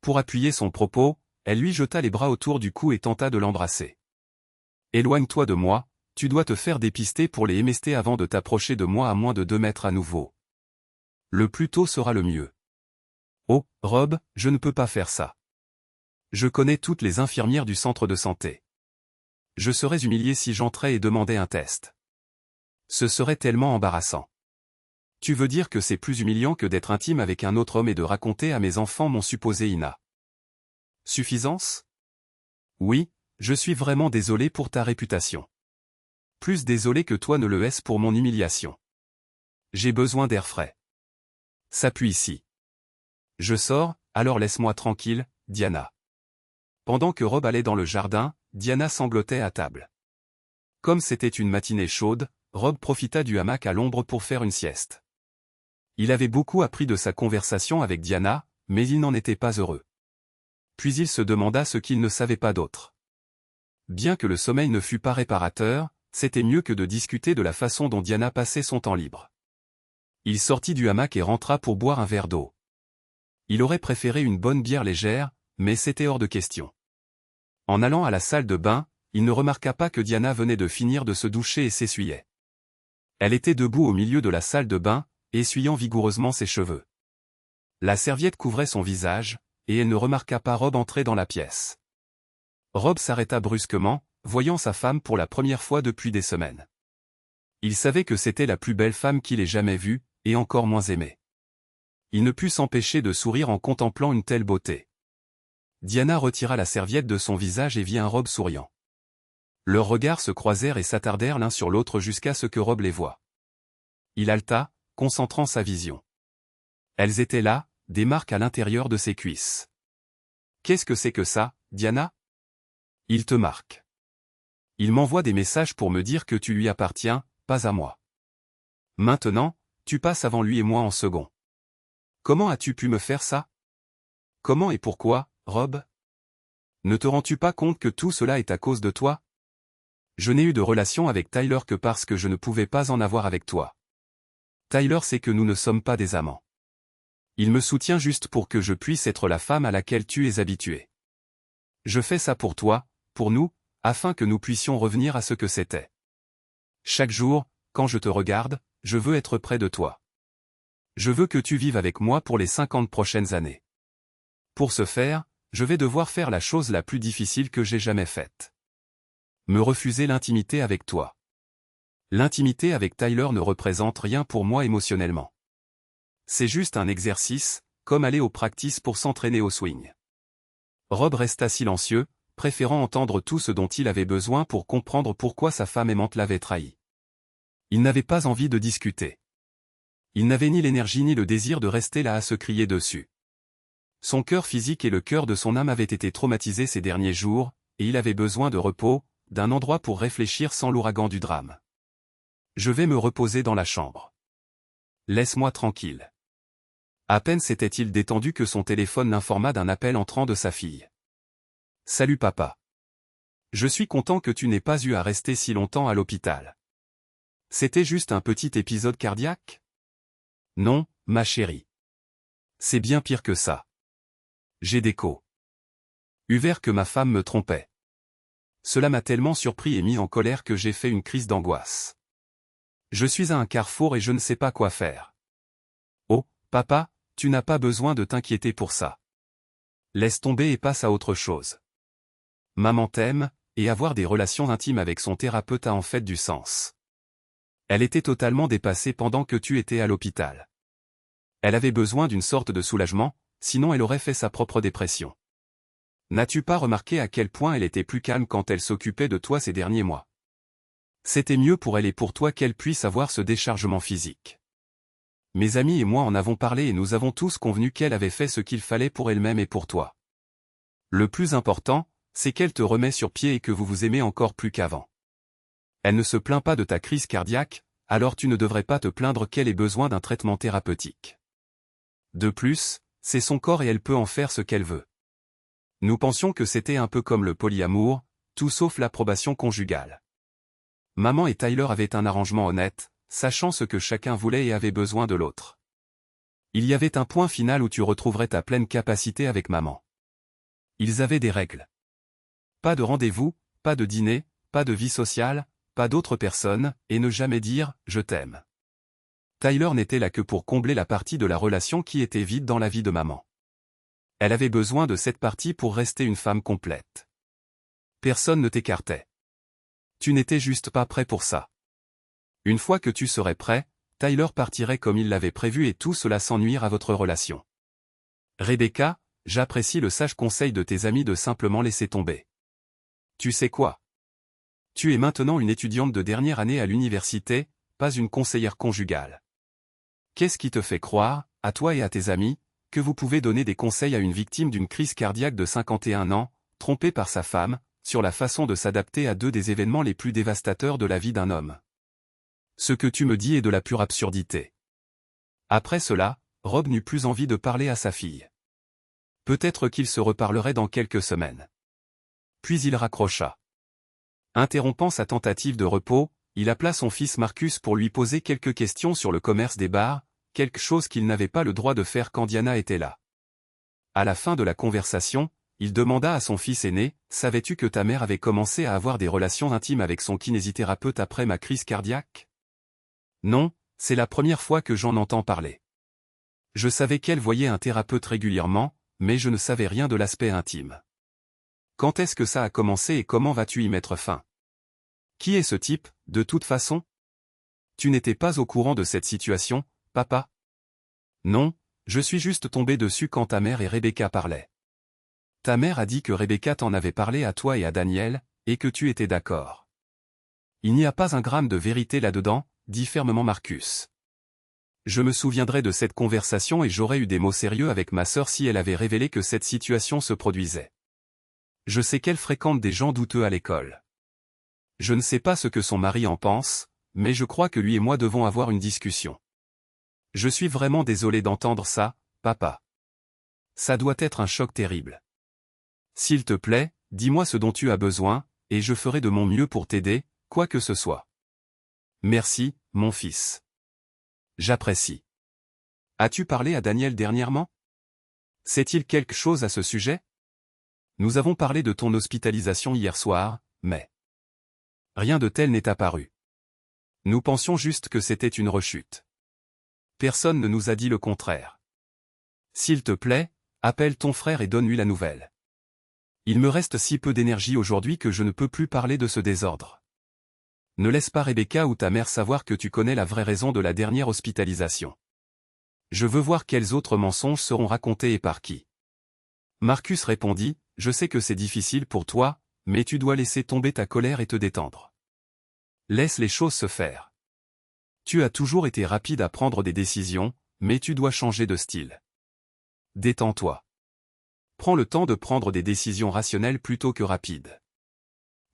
Pour appuyer son propos, elle lui jeta les bras autour du cou et tenta de l'embrasser. « Éloigne-toi de moi, tu dois te faire dépister pour les MST avant de t'approcher de moi à moins de 2 mètres à nouveau. Le plus tôt sera le mieux. » Oh, Rob, je ne peux pas faire ça. Je connais toutes les infirmières du centre de santé. Je serais humilié si j'entrais et demandais un test. Ce serait tellement embarrassant. Tu veux dire que c'est plus humiliant que d'être intime avec un autre homme et de raconter à mes enfants mon supposé Suffisance? Oui, je suis vraiment désolé pour ta réputation. Plus désolé que toi ne le es pour mon humiliation. J'ai besoin d'air frais. S'appuie ici. Je sors, alors laisse-moi tranquille, Diana. Pendant que Rob allait dans le jardin, Diana sanglotait à table. Comme c'était une matinée chaude, Rob profita du hamac à l'ombre pour faire une sieste. Il avait beaucoup appris de sa conversation avec Diana, mais il n'en était pas heureux. Puis il se demanda ce qu'il ne savait pas d'autre. Bien que le sommeil ne fût pas réparateur, c'était mieux que de discuter de la façon dont Diana passait son temps libre. Il sortit du hamac et rentra pour boire un verre d'eau. Il aurait préféré une bonne bière légère, mais c'était hors de question. En allant à la salle de bain, il ne remarqua pas que Diana venait de finir de se doucher et s'essuyait. Elle était debout au milieu de la salle de bain, essuyant vigoureusement ses cheveux. La serviette couvrait son visage, et elle ne remarqua pas Rob entrer dans la pièce. Rob s'arrêta brusquement, voyant sa femme pour la première fois depuis des semaines. Il savait que c'était la plus belle femme qu'il ait jamais vue, et encore moins aimée. Il ne put s'empêcher de sourire en contemplant une telle beauté. Diana retira la serviette de son visage et vit un Rob souriant. Leurs regards se croisèrent et s'attardèrent l'un sur l'autre jusqu'à ce que Rob les voie. Il haleta, concentrant sa vision. Elles étaient là, des marques à l'intérieur de ses cuisses. Qu'est-ce que c'est que ça, Diana? Il te marque. Il m'envoie des messages pour me dire que tu lui appartiens, pas à moi. Maintenant, tu passes avant lui et moi en second. Comment as-tu pu me faire ça? Comment et pourquoi, Rob? Ne te rends-tu pas compte que tout cela est à cause de toi? Je n'ai eu de relation avec Tyler que parce que je ne pouvais pas en avoir avec toi. Tyler sait que nous ne sommes pas des amants. Il me soutient juste pour que je puisse être la femme à laquelle tu es habitué. Je fais ça pour toi, pour nous, afin que nous puissions revenir à ce que c'était. Chaque jour, quand je te regarde, je veux être près de toi. Je veux que tu vives avec moi pour les 50 prochaines années. Pour ce faire, je vais devoir faire la chose la plus difficile que j'ai jamais faite. Me refuser l'intimité avec toi. L'intimité avec Tyler ne représente rien pour moi émotionnellement. C'est juste un exercice, comme aller au practice pour s'entraîner au swing. Rob resta silencieux, préférant entendre tout ce dont il avait besoin pour comprendre pourquoi sa femme aimante l'avait trahi. Il n'avait pas envie de discuter. Il n'avait ni l'énergie ni le désir de rester là à se crier dessus. Son cœur physique et le cœur de son âme avaient été traumatisés ces derniers jours, et il avait besoin de repos, d'un endroit pour réfléchir sans l'ouragan du drame. Je vais me reposer dans la chambre. Laisse-moi tranquille. À peine s'était-il détendu que son téléphone l'informa d'un appel entrant de sa fille. Salut papa. Je suis content que tu n'aies pas eu à rester si longtemps à l'hôpital. C'était juste un petit épisode cardiaque? Non, ma chérie. C'est bien pire que ça. J'ai eu vert que ma femme me trompait. Cela m'a tellement surpris et mis en colère que j'ai fait une crise d'angoisse. Je suis à un carrefour et je ne sais pas quoi faire. Oh, papa, tu n'as pas besoin de t'inquiéter pour ça. Laisse tomber et passe à autre chose. Maman t'aime, et avoir des relations intimes avec son thérapeute a en fait du sens. Elle était totalement dépassée pendant que tu étais à l'hôpital. Elle avait besoin d'une sorte de soulagement, sinon elle aurait fait sa propre dépression. N'as-tu pas remarqué à quel point elle était plus calme quand elle s'occupait de toi ces derniers mois? C'était mieux pour elle et pour toi qu'elle puisse avoir ce déchargement physique. Mes amis et moi en avons parlé et nous avons tous convenu qu'elle avait fait ce qu'il fallait pour elle-même et pour toi. Le plus important, c'est qu'elle te remet sur pied et que vous vous aimez encore plus qu'avant. Elle ne se plaint pas de ta crise cardiaque, alors tu ne devrais pas te plaindre qu'elle ait besoin d'un traitement thérapeutique. De plus, c'est son corps et elle peut en faire ce qu'elle veut. Nous pensions que c'était un peu comme le polyamour, tout sauf l'approbation conjugale. Maman et Tyler avaient un arrangement honnête, sachant ce que chacun voulait et avait besoin de l'autre. Il y avait un point final où tu retrouverais ta pleine capacité avec maman. Ils avaient des règles. Pas de rendez-vous, pas de dîner, pas de vie sociale, pas d'autres personnes, et ne jamais dire « je t'aime ». Tyler n'était là que pour combler la partie de la relation qui était vide dans la vie de maman. Elle avait besoin de cette partie pour rester une femme complète. Personne ne t'écartait. Tu n'étais juste pas prêt pour ça. Une fois que tu serais prêt, Tyler partirait comme il l'avait prévu et tout cela sans nuire à votre relation. Rebecca, j'apprécie le sage conseil de tes amis de simplement laisser tomber. Tu sais quoi? Tu es maintenant une étudiante de dernière année à l'université, pas une conseillère conjugale. Qu'est-ce qui te fait croire, à toi et à tes amis, que vous pouvez donner des conseils à une victime d'une crise cardiaque de 51 ans, trompée par sa femme, sur la façon de s'adapter à deux des événements les plus dévastateurs de la vie d'un homme? Ce que tu me dis est de la pure absurdité. Après cela, Rob n'eut plus envie de parler à sa fille. Peut-être qu'il se reparlerait dans quelques semaines. Puis il raccrocha. Interrompant sa tentative de repos, il appela son fils Marcus pour lui poser quelques questions sur le commerce des bars, quelque chose qu'il n'avait pas le droit de faire quand Diana était là. À la fin de la conversation, il demanda à son fils aîné, « Savais-tu que ta mère avait commencé à avoir des relations intimes avec son kinésithérapeute après ma crise cardiaque? » « Non, c'est la première fois que j'en entends parler. Je savais qu'elle voyait un thérapeute régulièrement, mais je ne savais rien de l'aspect intime. Quand est-ce que ça a commencé et comment vas-tu y mettre fin? Qui est ce type, de toute façon? Tu n'étais pas au courant de cette situation, papa? Non, je suis juste tombé dessus quand ta mère et Rebecca parlaient. Ta mère a dit que Rebecca t'en avait parlé à toi et à Daniel, et que tu étais d'accord. Il n'y a pas un gramme de vérité là-dedans, dit fermement Marcus. Je me souviendrai de cette conversation et j'aurais eu des mots sérieux avec ma sœur si elle avait révélé que cette situation se produisait. Je sais qu'elle fréquente des gens douteux à l'école. Je ne sais pas ce que son mari en pense, mais je crois que lui et moi devons avoir une discussion. Je suis vraiment désolé d'entendre ça, papa. Ça doit être un choc terrible. S'il te plaît, dis-moi ce dont tu as besoin, et je ferai de mon mieux pour t'aider, quoi que ce soit. Merci, mon fils. J'apprécie. As-tu parlé à Daniel dernièrement? Sait-il quelque chose à ce sujet? Nous avons parlé de ton hospitalisation hier soir, mais rien de tel n'est apparu. Nous pensions juste que c'était une rechute. Personne ne nous a dit le contraire. S'il te plaît, appelle ton frère et donne-lui la nouvelle. Il me reste si peu d'énergie aujourd'hui que je ne peux plus parler de ce désordre. Ne laisse pas Rebecca ou ta mère savoir que tu connais la vraie raison de la dernière hospitalisation. Je veux voir quels autres mensonges seront racontés et par qui. Marcus répondit, « Je sais que c'est difficile pour toi, mais tu dois laisser tomber ta colère et te détendre. Laisse les choses se faire. Tu as toujours été rapide à prendre des décisions, mais tu dois changer de style. Détends-toi. Prends le temps de prendre des décisions rationnelles plutôt que rapides.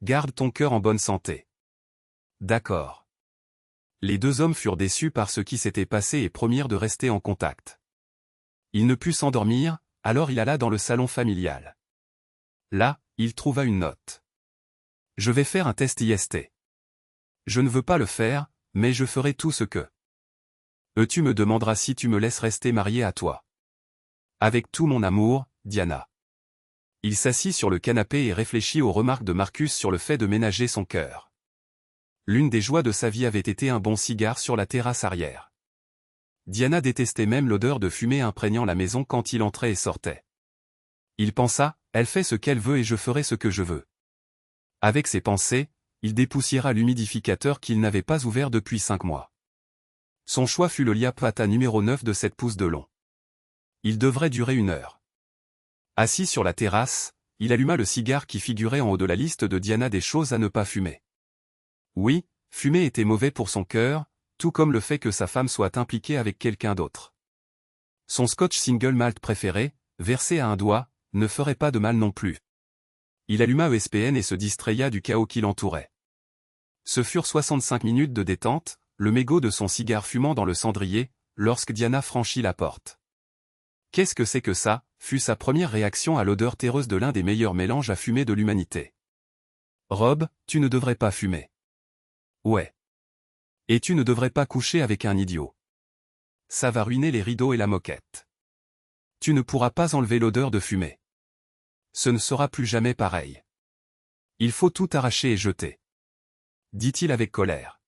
Garde ton cœur en bonne santé. » D'accord. Les deux hommes furent déçus par ce qui s'était passé et promirent de rester en contact. Il ne put s'endormir, alors il alla dans le salon familial. Là, il trouva une note. « Je vais faire un test IST. Je ne veux pas le faire, mais je ferai tout ce que. Tu me demanderas si tu me laisses rester marié à toi. Avec tout mon amour, Diana. » Il s'assit sur le canapé et réfléchit aux remarques de Marcus sur le fait de ménager son cœur. L'une des joies de sa vie avait été un bon cigare sur la terrasse arrière. Diana détestait même l'odeur de fumée imprégnant la maison quand il entrait et sortait. Il pensa, « Elle fait ce qu'elle veut et je ferai ce que je veux. » Avec ces pensées, il dépoussiéra l'humidificateur qu'il n'avait pas ouvert depuis 5 mois. Son choix fut le Liapata numéro 9 de 7 pouces de long. Il devrait durer 1 heure. Assis sur la terrasse, il alluma le cigare qui figurait en haut de la liste de Diana des choses à ne pas fumer. Oui, fumer était mauvais pour son cœur, tout comme le fait que sa femme soit impliquée avec quelqu'un d'autre. Son scotch single malt préféré, versé à un doigt, ne ferait pas de mal non plus. Il alluma ESPN et se distraya du chaos qui l'entourait. Ce furent 65 minutes de détente, le mégot de son cigare fumant dans le cendrier, lorsque Diana franchit la porte. « Qu'est-ce que c'est que ça ?» fut sa première réaction à l'odeur terreuse de l'un des meilleurs mélanges à fumer de l'humanité. « Rob, tu ne devrais pas fumer. » Ouais. Et tu ne devrais pas coucher avec un idiot. Ça va ruiner les rideaux et la moquette. Tu ne pourras pas enlever l'odeur de fumée. Ce ne sera plus jamais pareil. Il faut tout arracher et jeter. Dit-il avec colère.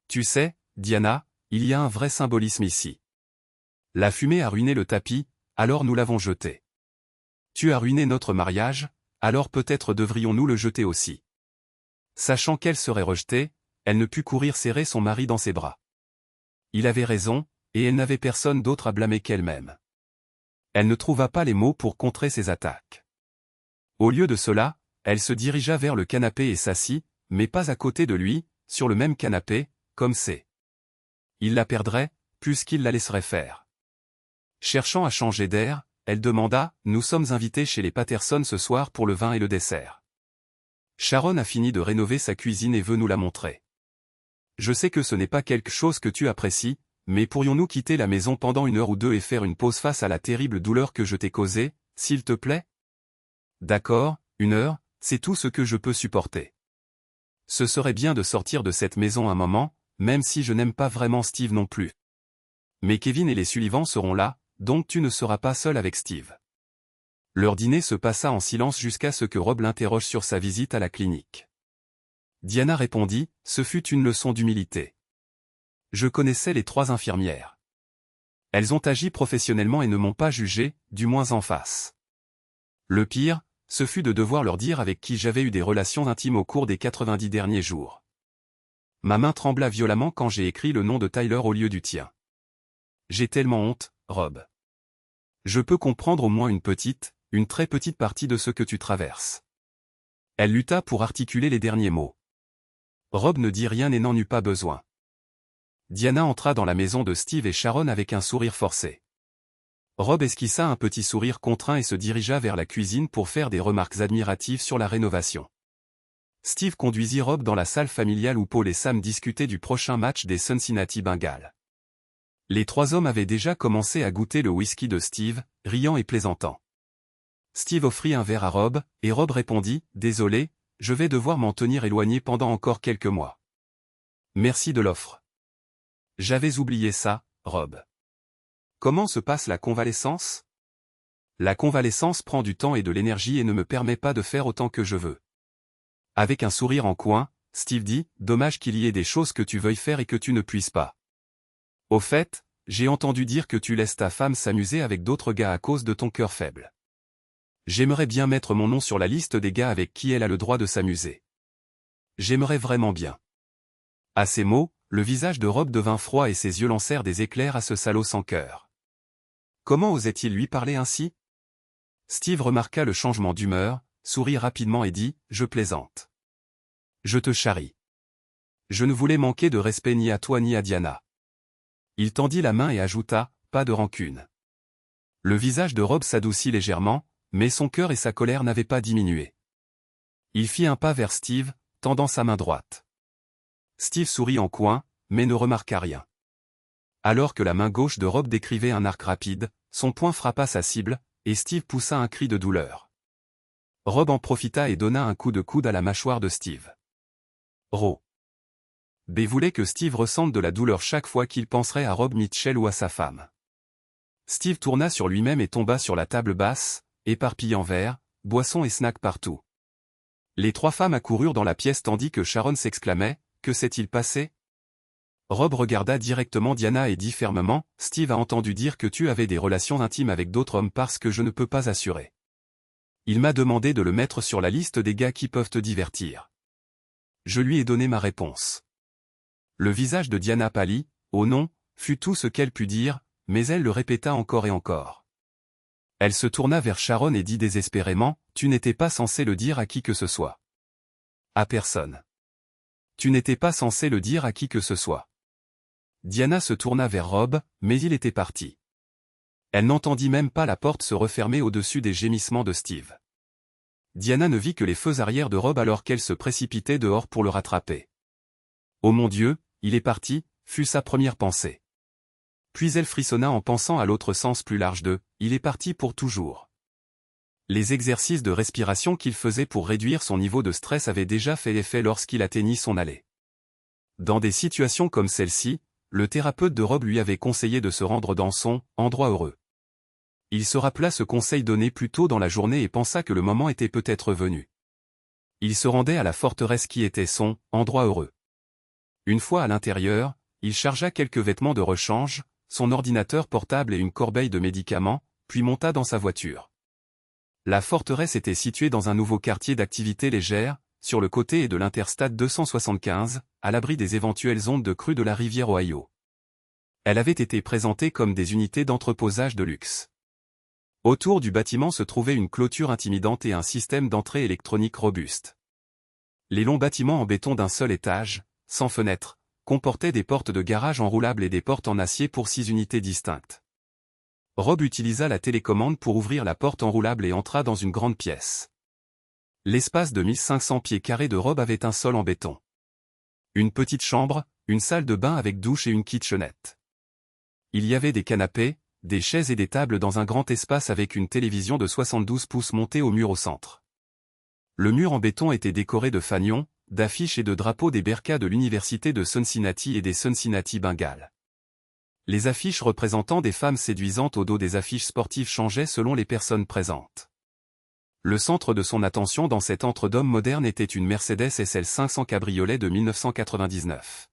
Tu sais, Diana, il y a un vrai symbolisme ici. La fumée a ruiné le tapis, alors nous l'avons jeté. Tu as ruiné notre mariage, alors peut-être devrions-nous le jeter aussi. Sachant qu'elle serait rejetée, elle ne put courir serrer son mari dans ses bras. Il avait raison, et elle n'avait personne d'autre à blâmer qu'elle-même. Elle ne trouva pas les mots pour contrer ses attaques. Au lieu de cela, elle se dirigea vers le canapé et s'assit, mais pas à côté de lui, sur le même canapé, comme c'est. Il la perdrait, plus qu'il la laisserait faire. Cherchant à changer d'air, elle demanda « Nous sommes invités chez les Patterson ce soir pour le vin et le dessert. Sharon a fini de rénover sa cuisine et veut nous la montrer. Je sais que ce n'est pas quelque chose que tu apprécies, mais pourrions-nous quitter la maison pendant 1 heure ou 2 et faire une pause face à la terrible douleur que je t'ai causée, s'il te plaît? D'accord, 1 heure, c'est tout ce que je peux supporter. Ce serait bien de sortir de cette maison un moment, même si je n'aime pas vraiment Steve non plus. Mais Kevin et les Sullivan seront là, donc tu ne seras pas seul avec Steve. Leur dîner se passa en silence jusqu'à ce que Rob l'interroge sur sa visite à la clinique. Diana répondit, ce fut une leçon d'humilité. Je connaissais les 3 infirmières. Elles ont agi professionnellement et ne m'ont pas jugé, du moins en face. Le pire, ce fut de devoir leur dire avec qui j'avais eu des relations intimes au cours des 90 derniers jours. Ma main trembla violemment quand j'ai écrit le nom de Tyler au lieu du tien. J'ai tellement honte, Rob. Je peux comprendre au moins une très petite partie de ce que tu traverses. Elle lutta pour articuler les derniers mots. Rob ne dit rien et n'en eut pas besoin. Diana entra dans la maison de Steve et Sharon avec un sourire forcé. Rob esquissa un petit sourire contraint et se dirigea vers la cuisine pour faire des remarques admiratives sur la rénovation. Steve conduisit Rob dans la salle familiale où Paul et Sam discutaient du prochain match des Cincinnati Bengals. Les 3 hommes avaient déjà commencé à goûter le whisky de Steve, riant et plaisantant. Steve offrit un verre à Rob, et Rob répondit « Désolé, je vais devoir m'en tenir éloigné pendant encore quelques mois. » Merci de l'offre. J'avais oublié ça, Rob. Comment se passe la convalescence? La convalescence prend du temps et de l'énergie et ne me permet pas de faire autant que je veux. Avec un sourire en coin, Steve dit « Dommage qu'il y ait des choses que tu veuilles faire et que tu ne puisses pas. Au fait, j'ai entendu dire que tu laisses ta femme s'amuser avec d'autres gars à cause de ton cœur faible. J'aimerais bien mettre mon nom sur la liste des gars avec qui elle a le droit de s'amuser. J'aimerais vraiment bien. » À ces mots, le visage de Rob devint froid et ses yeux lancèrent des éclairs à ce salaud sans cœur. Comment osait-il lui parler ainsi? Steve remarqua le changement d'humeur, sourit rapidement et dit « Je plaisante. Je te charrie. Je ne voulais manquer de respect ni à toi ni à Diana. » Il tendit la main et ajouta « Pas de rancune. » Le visage de Rob s'adoucit légèrement, mais son cœur et sa colère n'avaient pas diminué. Il fit un pas vers Steve, tendant sa main droite. Steve sourit en coin, mais ne remarqua rien. Alors que la main gauche de Rob décrivait un arc rapide, son poing frappa sa cible, et Steve poussa un cri de douleur. Rob en profita et donna un coup de coude à la mâchoire de Steve. Rob voulait que Steve ressente de la douleur chaque fois qu'il penserait à Rob Mitchell ou à sa femme. Steve tourna sur lui-même et tomba sur la table basse, éparpillant verres, boissons et snacks partout. Les 3 femmes accoururent dans la pièce tandis que Sharon s'exclamait « Que s'est-il passé ?» Rob regarda directement Diana et dit fermement « Steve a entendu dire que tu avais des relations intimes avec d'autres hommes parce que je ne peux pas assurer. Il m'a demandé de le mettre sur la liste des gars qui peuvent te divertir. » Je lui ai donné ma réponse. Le visage de Diana pâlit, « Oh non », fut tout ce qu'elle put dire, mais elle le répéta encore et encore. Elle se tourna vers Sharon et dit désespérément, « Tu n'étais pas censé le dire à qui que ce soit. » À personne. Tu n'étais pas censé le dire à qui que ce soit. Diana se tourna vers Rob, mais il était parti. Elle n'entendit même pas la porte se refermer au-dessus des gémissements de Steve. Diana ne vit que les feux arrière de Rob alors qu'elle se précipitait dehors pour le rattraper. « Oh mon Dieu, il est parti », fut sa première pensée. Puis elle frissonna en pensant à l'autre sens plus large de « il est parti pour toujours ». Les exercices de respiration qu'il faisait pour réduire son niveau de stress avaient déjà fait effet lorsqu'il atteignit son allée. Dans des situations comme celle-ci, le thérapeute de Rob lui avait conseillé de se rendre dans son « endroit heureux ». Il se rappela ce conseil donné plus tôt dans la journée et pensa que le moment était peut-être venu. Il se rendait à la forteresse qui était son « endroit heureux ». Une fois à l'intérieur, il chargea quelques vêtements de rechange, son ordinateur portable et une corbeille de médicaments, puis monta dans sa voiture. La forteresse était située dans un nouveau quartier d'activités légères, sur le côté de l'Interstate 275, à l'abri des éventuelles ondes de crue de la rivière Ohio. Elle avait été présentée comme des unités d'entreposage de luxe. Autour du bâtiment se trouvait une clôture intimidante et un système d'entrée électronique robuste. Les longs bâtiments en béton d'un seul étage, sans fenêtres, comportaient des portes de garage enroulables et des portes en acier pour 6 unités distinctes. Rob utilisa la télécommande pour ouvrir la porte enroulable et entra dans une grande pièce. L'espace de 1500 pieds carrés de Rob avait un sol en béton. Une petite chambre, une salle de bain avec douche et une kitchenette. Il y avait des canapés, des chaises et des tables dans un grand espace avec une télévision de 72 pouces montée au mur au centre. Le mur en béton était décoré de fanions, d'affiches et de drapeaux des Bearcats de l'université de Cincinnati et des Cincinnati Bengals. Les affiches représentant des femmes séduisantes au dos des affiches sportives changeaient selon les personnes présentes. Le centre de son attention dans cet antre d'hommes modernes était une Mercedes SL 500 cabriolet de 1999.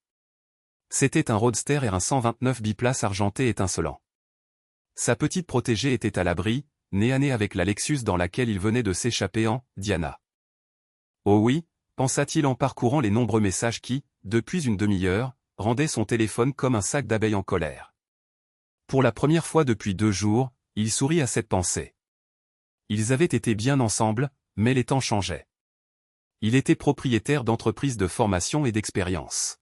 C'était un roadster et un 129 biplaces argenté étincelant. Sa petite protégée était à l'abri, nez à nez avec la Lexus dans laquelle il venait de s'échapper en Diana. Oh oui, pensa-t-il en parcourant les nombreux messages qui, depuis une demi-heure, rendaient son téléphone comme un sac d'abeilles en colère. Pour la première fois depuis 2 jours, il sourit à cette pensée. Ils avaient été bien ensemble, mais les temps changeaient. Il était propriétaire d'entreprises de formation et d'expérience.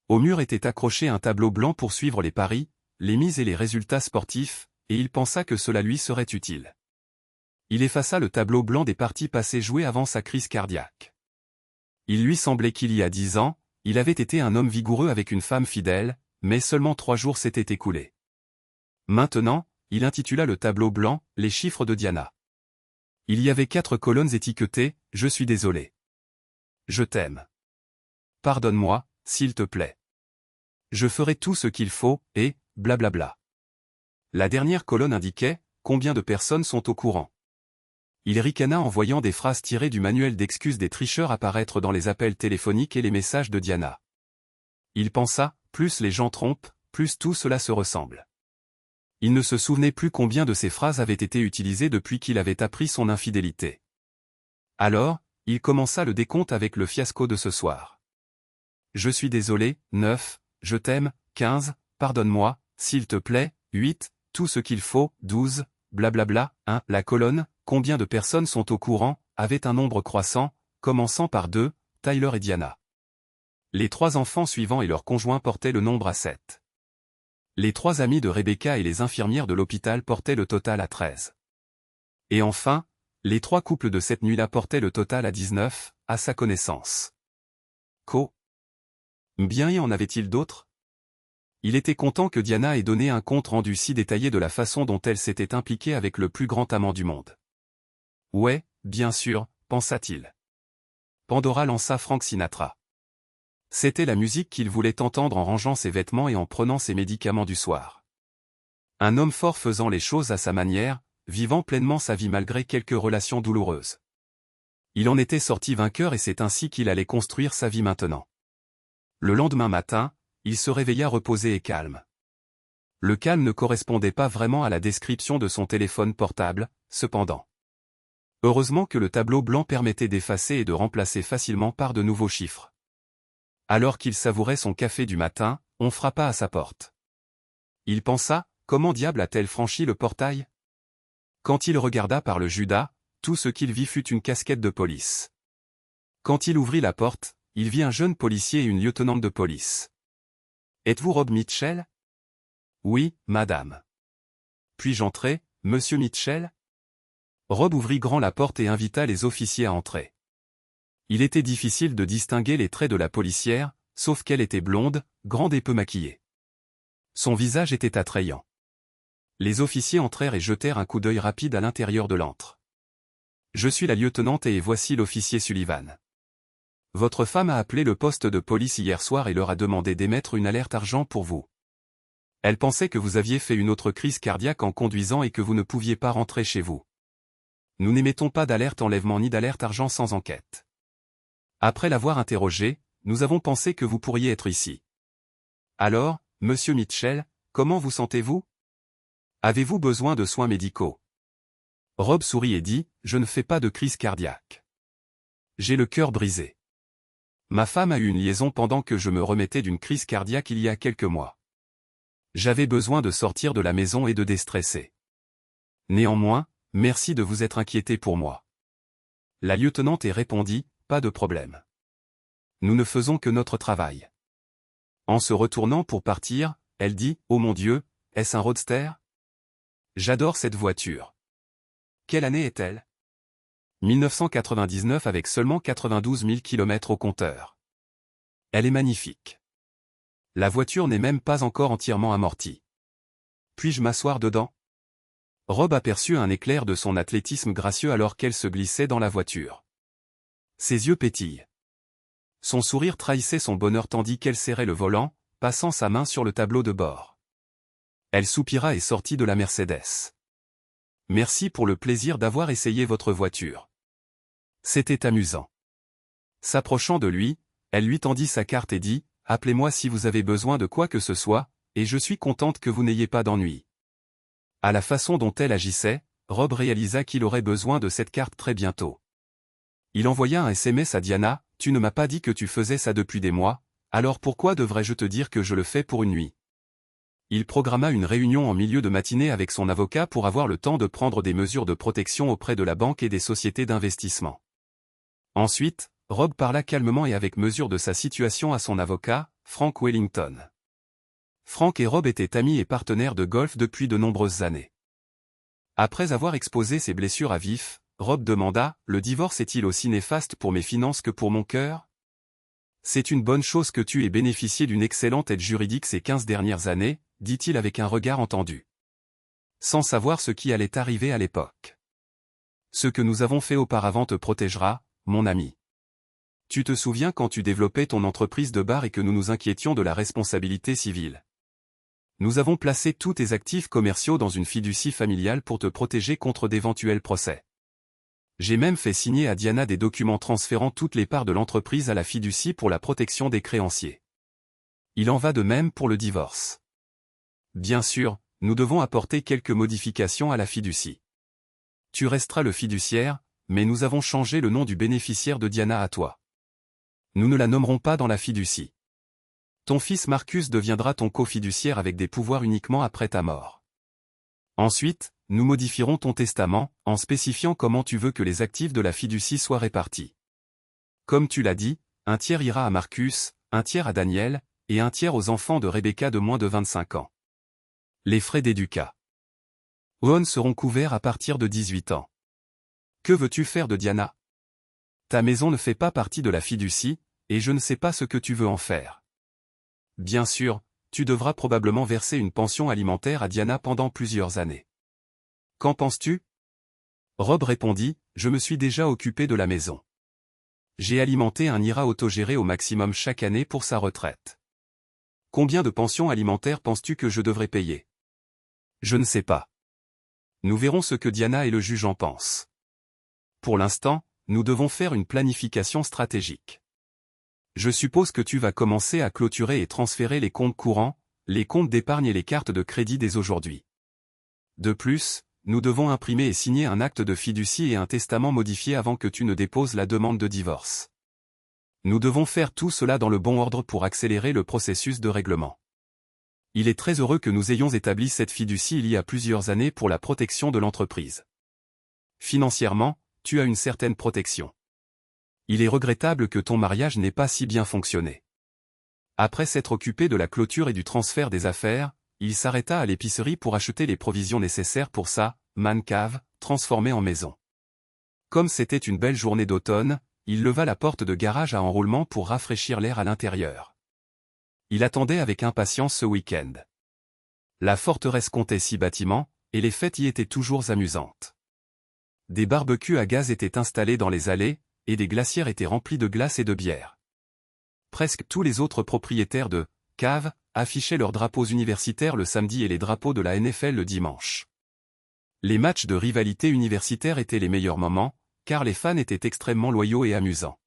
Au mur était accroché un tableau blanc pour suivre les paris, les mises et les résultats sportifs, et il pensa que cela lui serait utile. Il effaça le tableau blanc des parties passées jouées avant sa crise cardiaque. Il lui semblait qu'il y a 10 ans, il avait été un homme vigoureux avec une femme fidèle, mais seulement 3 jours s'étaient écoulés. Maintenant, il intitula le tableau blanc « Les chiffres de Diana ». Il y avait 4 colonnes étiquetées « Je suis désolé ». « Je t'aime. Pardonne-moi, s'il te plaît. Je ferai tout ce qu'il faut, et, blablabla. » La dernière colonne indiquait « Combien de personnes sont au courant ?» Il ricana en voyant des phrases tirées du manuel d'excuses des tricheurs apparaître dans les appels téléphoniques et les messages de Diana. Il pensa, plus les gens trompent, plus tout cela se ressemble. Il ne se souvenait plus combien de ces phrases avaient été utilisées depuis qu'il avait appris son infidélité. Alors, il commença le décompte avec le fiasco de ce soir. Je suis désolé, 9, je t'aime, 15, pardonne-moi, s'il te plaît, 8, tout ce qu'il faut, 12, blablabla, 1. La colonne, combien de personnes sont au courant, avait un nombre croissant, commençant par 2, Tyler et Diana. Les 3 enfants suivants et leurs conjoints portaient le nombre à 7. Les 3 amis de Rebecca et les infirmières de l'hôpital portaient le total à 13. Et enfin, les 3 couples de cette nuit-là portaient le total à 19, à sa connaissance. Bien y en avait-il d'autres? Il était content que Diana ait donné un compte rendu si détaillé de la façon dont elle s'était impliquée avec le plus grand amant du monde. Ouais, bien sûr, pensa-t-il. Pandora lança Frank Sinatra. C'était la musique qu'il voulait entendre en rangeant ses vêtements et en prenant ses médicaments du soir. Un homme fort faisant les choses à sa manière, vivant pleinement sa vie malgré quelques relations douloureuses. Il en était sorti vainqueur et c'est ainsi qu'il allait construire sa vie maintenant. Le lendemain matin, il se réveilla reposé et calme. Le calme ne correspondait pas vraiment à la description de son téléphone portable, cependant. Heureusement que le tableau blanc permettait d'effacer et de remplacer facilement par de nouveaux chiffres. Alors qu'il savourait son café du matin, on frappa à sa porte. Il pensa, comment diable a-t-elle franchi le portail? Quand il regarda par le Judas, tout ce qu'il vit fut une casquette de police. Quand il ouvrit la porte, il vit un jeune policier et une lieutenante de police. « Êtes-vous Rob Mitchell ?»« Oui, madame. »« Puis-je entrer, monsieur Mitchell ?» Rob ouvrit grand la porte et invita les officiers à entrer. Il était difficile de distinguer les traits de la policière, sauf qu'elle était blonde, grande et peu maquillée. Son visage était attrayant. Les officiers entrèrent et jetèrent un coup d'œil rapide à l'intérieur de l'antre. « Je suis la lieutenante et voici l'officier Sullivan. Votre femme a appelé le poste de police hier soir et leur a demandé d'émettre une alerte argent pour vous. Elle pensait que vous aviez fait une autre crise cardiaque en conduisant et que vous ne pouviez pas rentrer chez vous. Nous n'émettons pas d'alerte enlèvement ni d'alerte argent sans enquête. Après l'avoir interrogé, nous avons pensé que vous pourriez être ici. Alors, monsieur Mitchell, comment vous sentez-vous? Avez-vous besoin de soins médicaux? Rob sourit et dit, je ne fais pas de crise cardiaque. J'ai le cœur brisé. Ma femme a eu une liaison pendant que je me remettais d'une crise cardiaque il y a quelques mois. J'avais besoin de sortir de la maison et de déstresser. Néanmoins, merci de vous être inquiété pour moi. La lieutenante répondit, pas de problème. Nous ne faisons que notre travail. En se retournant pour partir, elle dit, oh mon Dieu, est-ce un roadster? J'adore cette voiture. Quelle année est-elle? 1999 avec seulement 92 000 km au compteur. Elle est magnifique. La voiture n'est même pas encore entièrement amortie. Puis-je m'asseoir dedans? Rob aperçut un éclair de son athlétisme gracieux alors qu'elle se glissait dans la voiture. Ses yeux pétillent. Son sourire trahissait son bonheur tandis qu'elle serrait le volant, passant sa main sur le tableau de bord. Elle soupira et sortit de la Mercedes. Merci pour le plaisir d'avoir essayé votre voiture. C'était amusant. S'approchant de lui, elle lui tendit sa carte et dit, appelez-moi si vous avez besoin de quoi que ce soit, et je suis contente que vous n'ayez pas d'ennui. À la façon dont elle agissait, Rob réalisa qu'il aurait besoin de cette carte très bientôt. Il envoya un SMS à Diana, tu ne m'as pas dit que tu faisais ça depuis des mois, alors pourquoi devrais-je te dire que je le fais pour une nuit? Il programma une réunion en milieu de matinée avec son avocat pour avoir le temps de prendre des mesures de protection auprès de la banque et des sociétés d'investissement. Ensuite, Rob parla calmement et avec mesure de sa situation à son avocat, Frank Wellington. Frank et Rob étaient amis et partenaires de golf depuis de nombreuses années. Après avoir exposé ses blessures à vif, Rob demanda, le divorce est-il aussi néfaste pour mes finances que pour mon cœur? C'est une bonne chose que tu aies bénéficié d'une excellente aide juridique ces 15 dernières années, dit-il avec un regard entendu. Sans savoir ce qui allait arriver à l'époque. Ce que nous avons fait auparavant te protégera, mon ami. Tu te souviens quand tu développais ton entreprise de bar et que nous nous inquiétions de la responsabilité civile? Nous avons placé tous tes actifs commerciaux dans une fiducie familiale pour te protéger contre d'éventuels procès. J'ai même fait signer à Diana des documents transférant toutes les parts de l'entreprise à la fiducie pour la protection des créanciers. Il en va de même pour le divorce. Bien sûr, nous devons apporter quelques modifications à la fiducie. Tu resteras le fiduciaire, mais nous avons changé le nom du bénéficiaire de Diana à toi. Nous ne la nommerons pas dans la fiducie. Ton fils Marcus deviendra ton cofiduciaire avec des pouvoirs uniquement après ta mort. Ensuite, nous modifierons ton testament, en spécifiant comment tu veux que les actifs de la fiducie soient répartis. Comme tu l'as dit, un tiers ira à Marcus, un tiers à Daniel, et un tiers aux enfants de Rebecca de moins de 25 ans. Les frais d'éducat. Owen seront couverts à partir de 18 ans. Que veux-tu faire de Diana? Ta maison ne fait pas partie de la fiducie, et je ne sais pas ce que tu veux en faire. Bien sûr, tu devras probablement verser une pension alimentaire à Diana pendant plusieurs années. Qu'en penses-tu? Rob répondit, je me suis déjà occupé de la maison. J'ai alimenté un IRA autogéré au maximum chaque année pour sa retraite. Combien de pensions alimentaires penses-tu que je devrais payer? Je ne sais pas. Nous verrons ce que Diana et le juge en pensent. Pour l'instant, nous devons faire une planification stratégique. Je suppose que tu vas commencer à clôturer et transférer les comptes courants, les comptes d'épargne et les cartes de crédit dès aujourd'hui. De plus, nous devons imprimer et signer un acte de fiducie et un testament modifié avant que tu ne déposes la demande de divorce. Nous devons faire tout cela dans le bon ordre pour accélérer le processus de règlement. Il est très heureux que nous ayons établi cette fiducie il y a plusieurs années pour la protection de l'entreprise. Financièrement, tu as une certaine protection. Il est regrettable que ton mariage n'ait pas si bien fonctionné. Après s'être occupé de la clôture et du transfert des affaires, il s'arrêta à l'épicerie pour acheter les provisions nécessaires pour sa man cave, transformée en maison. Comme c'était une belle journée d'automne, il leva la porte de garage à enroulement pour rafraîchir l'air à l'intérieur. Il attendait avec impatience ce week-end. La forteresse comptait 6 bâtiments, et les fêtes y étaient toujours amusantes. Des barbecues à gaz étaient installés dans les allées, et des glacières étaient remplies de glace et de bière. Presque tous les autres propriétaires de caves affichaient leurs drapeaux universitaires le samedi et les drapeaux de la NFL le dimanche. Les matchs de rivalité universitaire étaient les meilleurs moments, car les fans étaient extrêmement loyaux et amusants.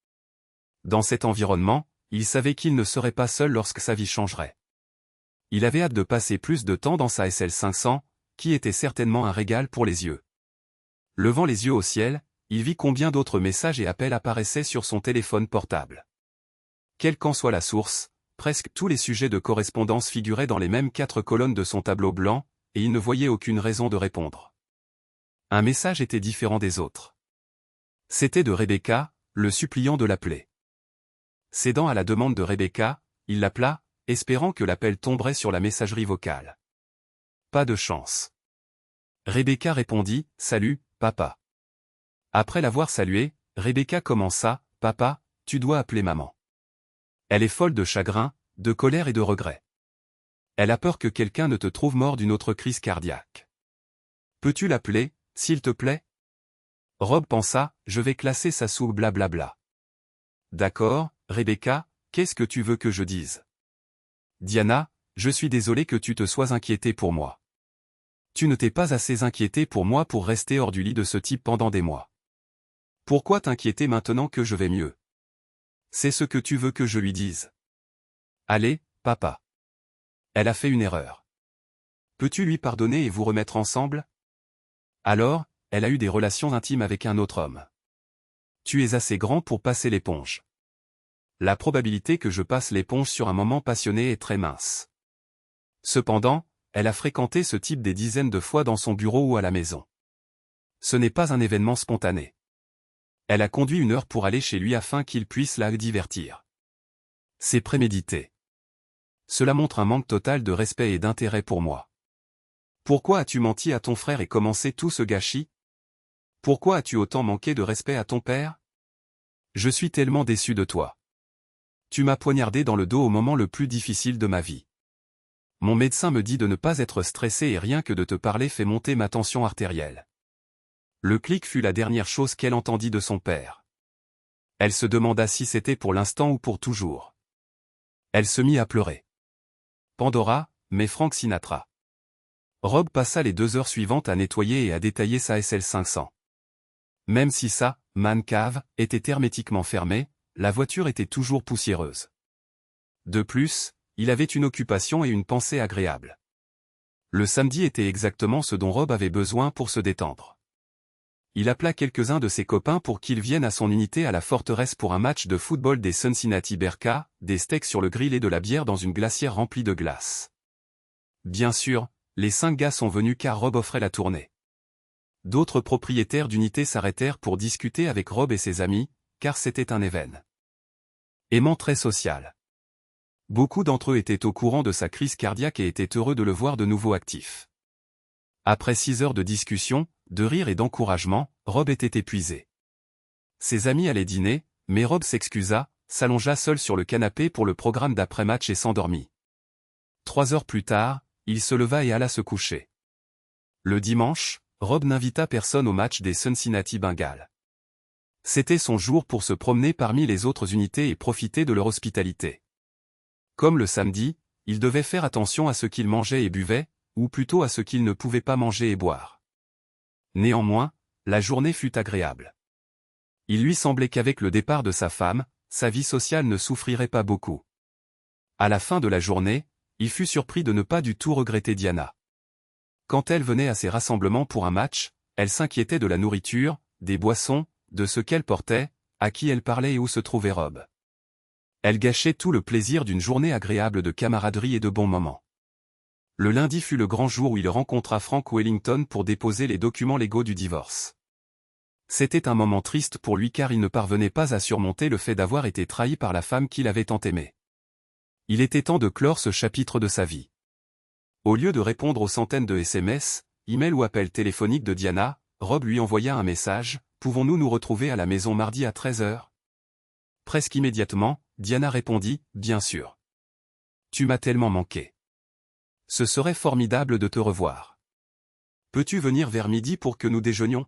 Dans cet environnement, il savait qu'il ne serait pas seul lorsque sa vie changerait. Il avait hâte de passer plus de temps dans sa SL500, qui était certainement un régal pour les yeux. Levant les yeux au ciel, il vit combien d'autres messages et appels apparaissaient sur son téléphone portable. Quelle qu'en soit la source, presque tous les sujets de correspondance figuraient dans les mêmes 4 colonnes de son tableau blanc, et il ne voyait aucune raison de répondre. Un message était différent des autres. C'était de Rebecca, le suppliant de l'appeler. Cédant à la demande de Rebecca, il l'appela, espérant que l'appel tomberait sur la messagerie vocale. Pas de chance. Rebecca répondit « Salut, papa ». Après l'avoir salué, Rebecca commença « Papa, tu dois appeler maman. Elle est folle de chagrin, de colère et de regret. Elle a peur que quelqu'un ne te trouve mort d'une autre crise cardiaque. Peux-tu l'appeler, s'il te plaît ?» Rob pensa « Je vais classer ça sous blablabla. » D'accord, Rebecca, qu'est-ce que tu veux que je dise ? Diana, je suis désolé que tu te sois inquiétée pour moi. Tu ne t'es pas assez inquiétée pour moi pour rester hors du lit de ce type pendant des mois. Pourquoi t'inquiéter maintenant que je vais mieux ? C'est ce que tu veux que je lui dise. Allez, papa. Elle a fait une erreur. Peux-tu lui pardonner et vous remettre ensemble ? Alors, elle a eu des relations intimes avec un autre homme. Tu es assez grand pour passer l'éponge. La probabilité que je passe l'éponge sur un moment passionné est très mince. Cependant, elle a fréquenté ce type des dizaines de fois dans son bureau ou à la maison. Ce n'est pas un événement spontané. Elle a conduit 1 heure pour aller chez lui afin qu'il puisse la divertir. C'est prémédité. Cela montre un manque total de respect et d'intérêt pour moi. Pourquoi as-tu menti à ton frère et commencé tout ce gâchis ? Pourquoi as-tu autant manqué de respect à ton père ? Je suis tellement déçu de toi. Tu m'as poignardé dans le dos au moment le plus difficile de ma vie. Mon médecin me dit de ne pas être stressé et rien que de te parler fait monter ma tension artérielle. Le clic fut la dernière chose qu'elle entendit de son père. Elle se demanda si c'était pour l'instant ou pour toujours. Elle se mit à pleurer. Pandora, mais Frank Sinatra. Rob passa les 2 heures suivantes à nettoyer et à détailler sa SL500. Même si sa man cave était hermétiquement fermée, la voiture était toujours poussiéreuse. De plus, il avait une occupation et une pensée agréable. Le samedi était exactement ce dont Rob avait besoin pour se détendre. Il appela quelques-uns de ses copains pour qu'ils viennent à son unité à la forteresse pour un match de football des Cincinnati Bearcats, des steaks sur le grill et de la bière dans une glacière remplie de glace. Bien sûr, les 5 gars sont venus car Rob offrait la tournée. D'autres propriétaires d'unités s'arrêtèrent pour discuter avec Rob et ses amis, car c'était un événement aimant très social. Beaucoup d'entre eux étaient au courant de sa crise cardiaque et étaient heureux de le voir de nouveau actif. Après 6 heures de discussion, de rire et d'encouragement, Rob était épuisé. Ses amis allaient dîner, mais Rob s'excusa, s'allongea seul sur le canapé pour le programme d'après-match et s'endormit. 3 heures plus tard, il se leva et alla se coucher. Le dimanche, Rob n'invita personne au match des Cincinnati Bengals. C'était son jour pour se promener parmi les autres unités et profiter de leur hospitalité. Comme le samedi, il devait faire attention à ce qu'il mangeait et buvait, ou plutôt à ce qu'il ne pouvait pas manger et boire. Néanmoins, la journée fut agréable. Il lui semblait qu'avec le départ de sa femme, sa vie sociale ne souffrirait pas beaucoup. À la fin de la journée, il fut surpris de ne pas du tout regretter Diana. Quand elle venait à ses rassemblements pour un match, elle s'inquiétait de la nourriture, des boissons, de ce qu'elle portait, à qui elle parlait et où se trouvait Rob. Elle gâchait tout le plaisir d'une journée agréable de camaraderie et de bons moments. Le lundi fut le grand jour où il rencontra Frank Wellington pour déposer les documents légaux du divorce. C'était un moment triste pour lui car il ne parvenait pas à surmonter le fait d'avoir été trahi par la femme qu'il avait tant aimée. Il était temps de clore ce chapitre de sa vie. Au lieu de répondre aux centaines de SMS, emails ou appels téléphoniques de Diana, Rob lui envoya un message « Pouvons-nous nous retrouver à la maison mardi à 13 h ?» Presque immédiatement, Diana répondit « Bien sûr. Tu m'as tellement manqué. Ce serait formidable de te revoir. Peux-tu venir vers midi pour que nous déjeunions ?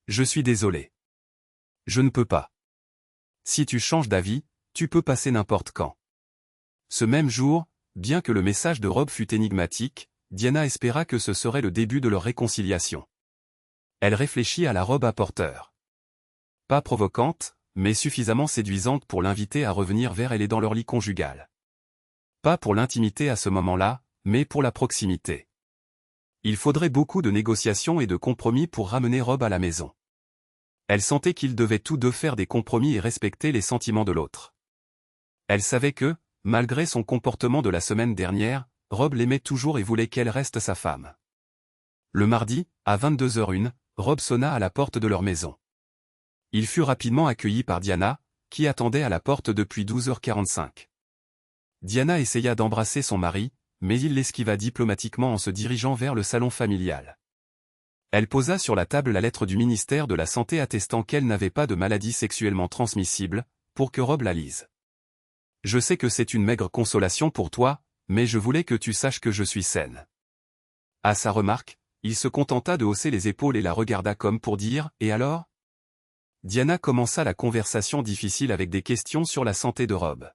Je suis désolé. Je ne peux pas. Si tu changes d'avis, tu peux passer n'importe quand. » Ce même jour, bien que le message de Rob fût énigmatique, Diana espéra que ce serait le début de leur réconciliation. Elle réfléchit à la robe à porteur. Pas provocante, mais suffisamment séduisante pour l'inviter à revenir vers elle et dans leur lit conjugal. Pas pour l'intimité à ce moment-là, mais pour la proximité. Il faudrait beaucoup de négociations et de compromis pour ramener Rob à la maison. Elle sentait qu'ils devaient tous deux faire des compromis et respecter les sentiments de l'autre. Elle savait que, malgré son comportement de la semaine dernière, Rob l'aimait toujours et voulait qu'elle reste sa femme. Le mardi, à 22h01, Rob sonna à la porte de leur maison. Il fut rapidement accueilli par Diana, qui attendait à la porte depuis 12h45. Diana essaya d'embrasser son mari, mais il l'esquiva diplomatiquement en se dirigeant vers le salon familial. Elle posa sur la table la lettre du ministère de la Santé attestant qu'elle n'avait pas de maladie sexuellement transmissible, pour que Rob la lise. « Je sais que c'est une maigre consolation pour toi, mais je voulais que tu saches que je suis saine. » À sa remarque, il se contenta de hausser les épaules et la regarda comme pour dire « Et alors ?» Diana commença la conversation difficile avec des questions sur la santé de Rob.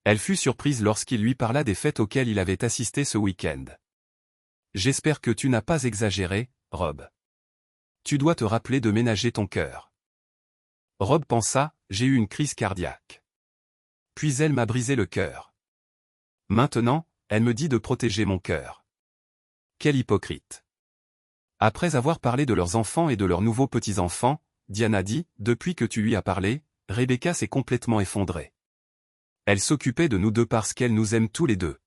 Elle fut surprise lorsqu'il lui parla des fêtes auxquelles il avait assisté ce week-end. « J'espère que tu n'as pas exagéré, Rob. Tu dois te rappeler de ménager ton cœur. » Rob pensa « J'ai eu une crise cardiaque. Puis elle m'a brisé le cœur. Maintenant, elle me dit de protéger mon cœur. » Quel hypocrite. Après avoir parlé de leurs enfants et de leurs nouveaux petits-enfants, Diana dit « Depuis que tu lui as parlé, Rebecca s'est complètement effondrée. Elle s'occupait de nous deux parce qu'elle nous aime tous les deux.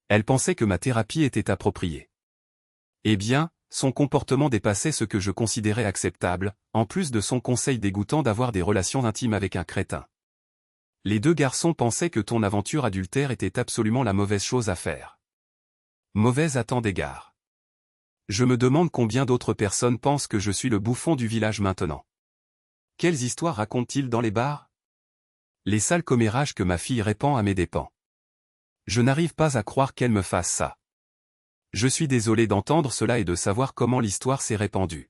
Elle pensait que ma thérapie était appropriée. Eh bien, son comportement dépassait ce que je considérais acceptable, en plus de son conseil dégoûtant d'avoir des relations intimes avec un crétin. Les deux garçons pensaient que ton aventure adultère était absolument la mauvaise chose à faire. Mauvaise à tant d'égards. Je me demande combien d'autres personnes pensent que je suis le bouffon du village maintenant. Quelles histoires racontent-ils dans les bars? Les sales commérages que ma fille répand à mes dépens. Je n'arrive pas à croire qu'elle me fasse ça. Je suis désolé d'entendre cela et de savoir comment l'histoire s'est répandue.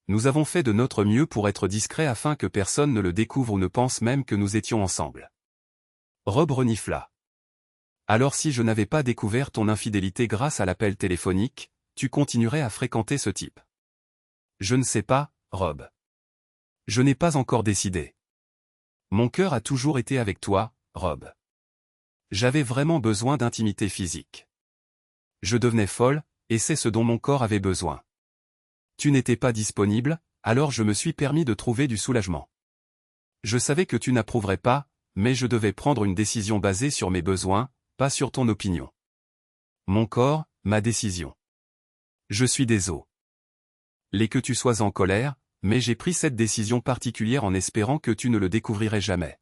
Nous avons fait de notre mieux pour être discrets afin que personne ne le découvre ou ne pense même que nous étions ensemble. Rob renifla. Alors si je n'avais pas découvert ton infidélité grâce à l'appel téléphonique, tu continuerais à fréquenter ce type. Je ne sais pas, Rob. Je n'ai pas encore décidé. Mon cœur a toujours été avec toi, Rob. J'avais vraiment besoin d'intimité physique. Je devenais folle, et c'est ce dont mon corps avait besoin. Tu n'étais pas disponible, alors je me suis permis de trouver du soulagement. Je savais que tu n'approuverais pas, mais je devais prendre une décision basée sur mes besoins, pas sur ton opinion. Mon corps, ma décision. Je suis désolé. Que tu sois en colère, mais j'ai pris cette décision particulière en espérant que tu ne le découvrirais jamais.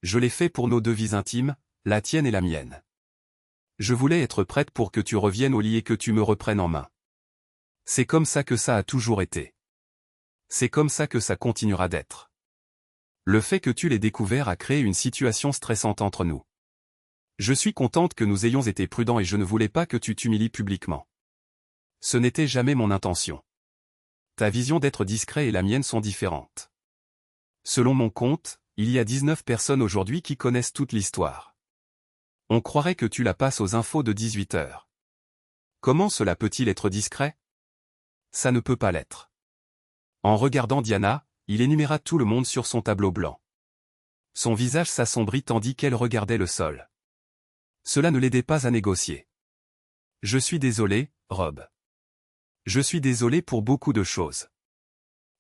Je l'ai fait pour nos deux vies intimes, la tienne et la mienne. Je voulais être prête pour que tu reviennes au lit et que tu me reprennes en main. C'est comme ça que ça a toujours été. C'est comme ça que ça continuera d'être. Le fait que tu l'aies découvert a créé une situation stressante entre nous. Je suis contente que nous ayons été prudents et je ne voulais pas que tu t'humilies publiquement. Ce n'était jamais mon intention. Ta vision d'être discret et la mienne sont différentes. Selon mon compte, il y a 19 personnes aujourd'hui qui connaissent toute l'histoire. On croirait que tu la passes aux infos de 18h. Comment cela peut-il être discret? Ça ne peut pas l'être. En regardant Diana, il énuméra tout le monde sur son tableau blanc. Son visage s'assombrit tandis qu'elle regardait le sol. Cela ne l'aidait pas à négocier. Je suis désolé, Rob. Je suis désolé pour beaucoup de choses.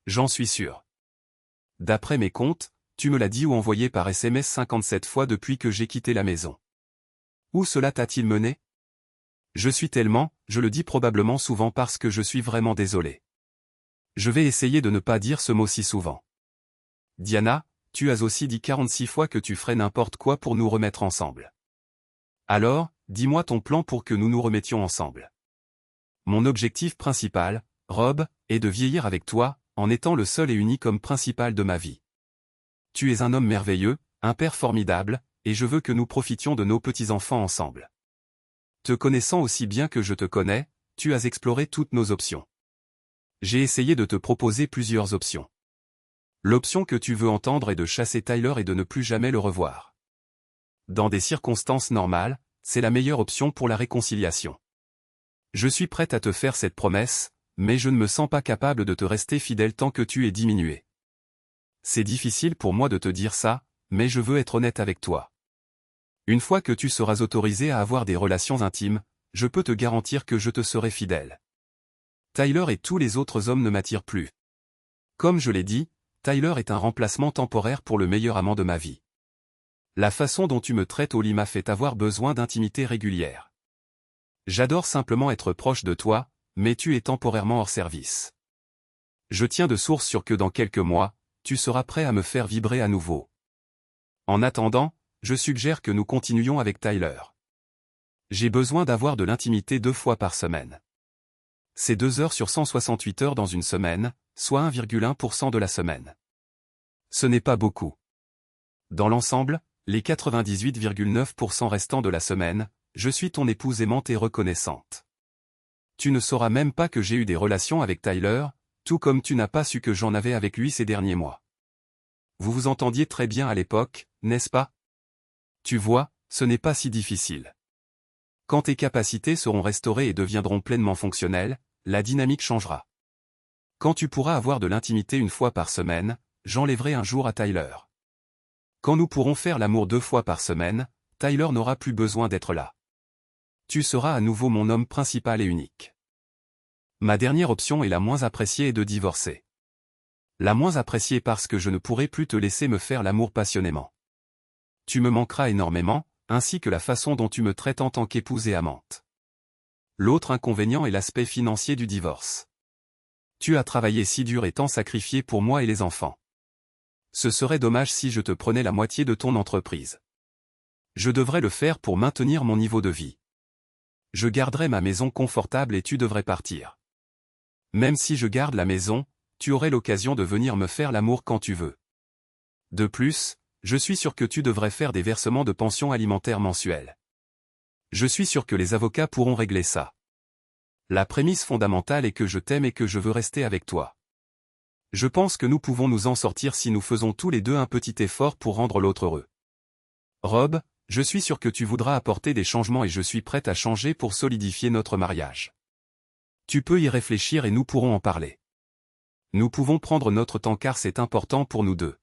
J'en suis sûr. D'après mes comptes, tu me l'as dit ou envoyé par SMS 57 fois depuis que j'ai quitté la maison. Où cela t'a-t-il mené? Je suis tellement, je le dis probablement souvent parce que je suis vraiment désolé. Je vais essayer de ne pas dire ce mot si souvent. Diana, tu as aussi dit 46 fois que tu ferais n'importe quoi pour nous remettre ensemble. Alors, dis-moi ton plan pour que nous nous remettions ensemble. Mon objectif principal, Rob, est de vieillir avec toi, en étant le seul et unique homme principal de ma vie. Tu es un homme merveilleux, un père formidable, et je veux que nous profitions de nos petits-enfants ensemble. Te connaissant aussi bien que je te connais, tu as exploré toutes nos options. J'ai essayé de te proposer plusieurs options. L'option que tu veux entendre est de chasser Tyler et de ne plus jamais le revoir. Dans des circonstances normales, c'est la meilleure option pour la réconciliation. Je suis prête à te faire cette promesse, mais je ne me sens pas capable de te rester fidèle tant que tu es diminué. C'est difficile pour moi de te dire ça, mais je veux être honnête avec toi. Une fois que tu seras autorisé à avoir des relations intimes, je peux te garantir que je te serai fidèle. Tyler et tous les autres hommes ne m'attirent plus. Comme je l'ai dit, Tyler est un remplacement temporaire pour le meilleur amant de ma vie. La façon dont tu me traites au lit m'a fait avoir besoin d'intimité régulière. J'adore simplement être proche de toi, mais tu es temporairement hors service. Je tiens de source sur que dans quelques mois, tu seras prêt à me faire vibrer à nouveau. En attendant, je suggère que nous continuions avec Tyler. J'ai besoin d'avoir de l'intimité 2 fois par semaine. C'est 2 heures sur 168 heures dans une semaine, soit 1,1% de la semaine. Ce n'est pas beaucoup. Dans l'ensemble, les 98,9% restants de la semaine, je suis ton épouse aimante et reconnaissante. Tu ne sauras même pas que j'ai eu des relations avec Tyler, tout comme tu n'as pas su que j'en avais avec lui ces derniers mois. Vous vous entendiez très bien à l'époque, n'est-ce pas? Tu vois, ce n'est pas si difficile. Quand tes capacités seront restaurées et deviendront pleinement fonctionnelles, la dynamique changera. Quand tu pourras avoir de l'intimité 1 fois par semaine, j'enlèverai un jour à Tyler. Quand nous pourrons faire l'amour 2 fois par semaine, Tyler n'aura plus besoin d'être là. Tu seras à nouveau mon homme principal et unique. Ma dernière option et la moins appréciée est de divorcer. La moins appréciée parce que je ne pourrai plus te laisser me faire l'amour passionnément. Tu me manqueras énormément, ainsi que la façon dont tu me traites en tant qu'épouse et amante. L'autre inconvénient est l'aspect financier du divorce. Tu as travaillé si dur et tant sacrifié pour moi et les enfants. Ce serait dommage si je te prenais la moitié de ton entreprise. Je devrais le faire pour maintenir mon niveau de vie. Je garderai ma maison confortable et tu devrais partir. Même si je garde la maison, tu aurais l'occasion de venir me faire l'amour quand tu veux. De plus, je suis sûr que tu devrais faire des versements de pension alimentaire mensuels. Je suis sûr que les avocats pourront régler ça. La prémisse fondamentale est que je t'aime et que je veux rester avec toi. Je pense que nous pouvons nous en sortir si nous faisons tous les deux un petit effort pour rendre l'autre heureux. Rob, je suis sûr que tu voudras apporter des changements et je suis prête à changer pour solidifier notre mariage. Tu peux y réfléchir et nous pourrons en parler. Nous pouvons prendre notre temps car c'est important pour nous deux.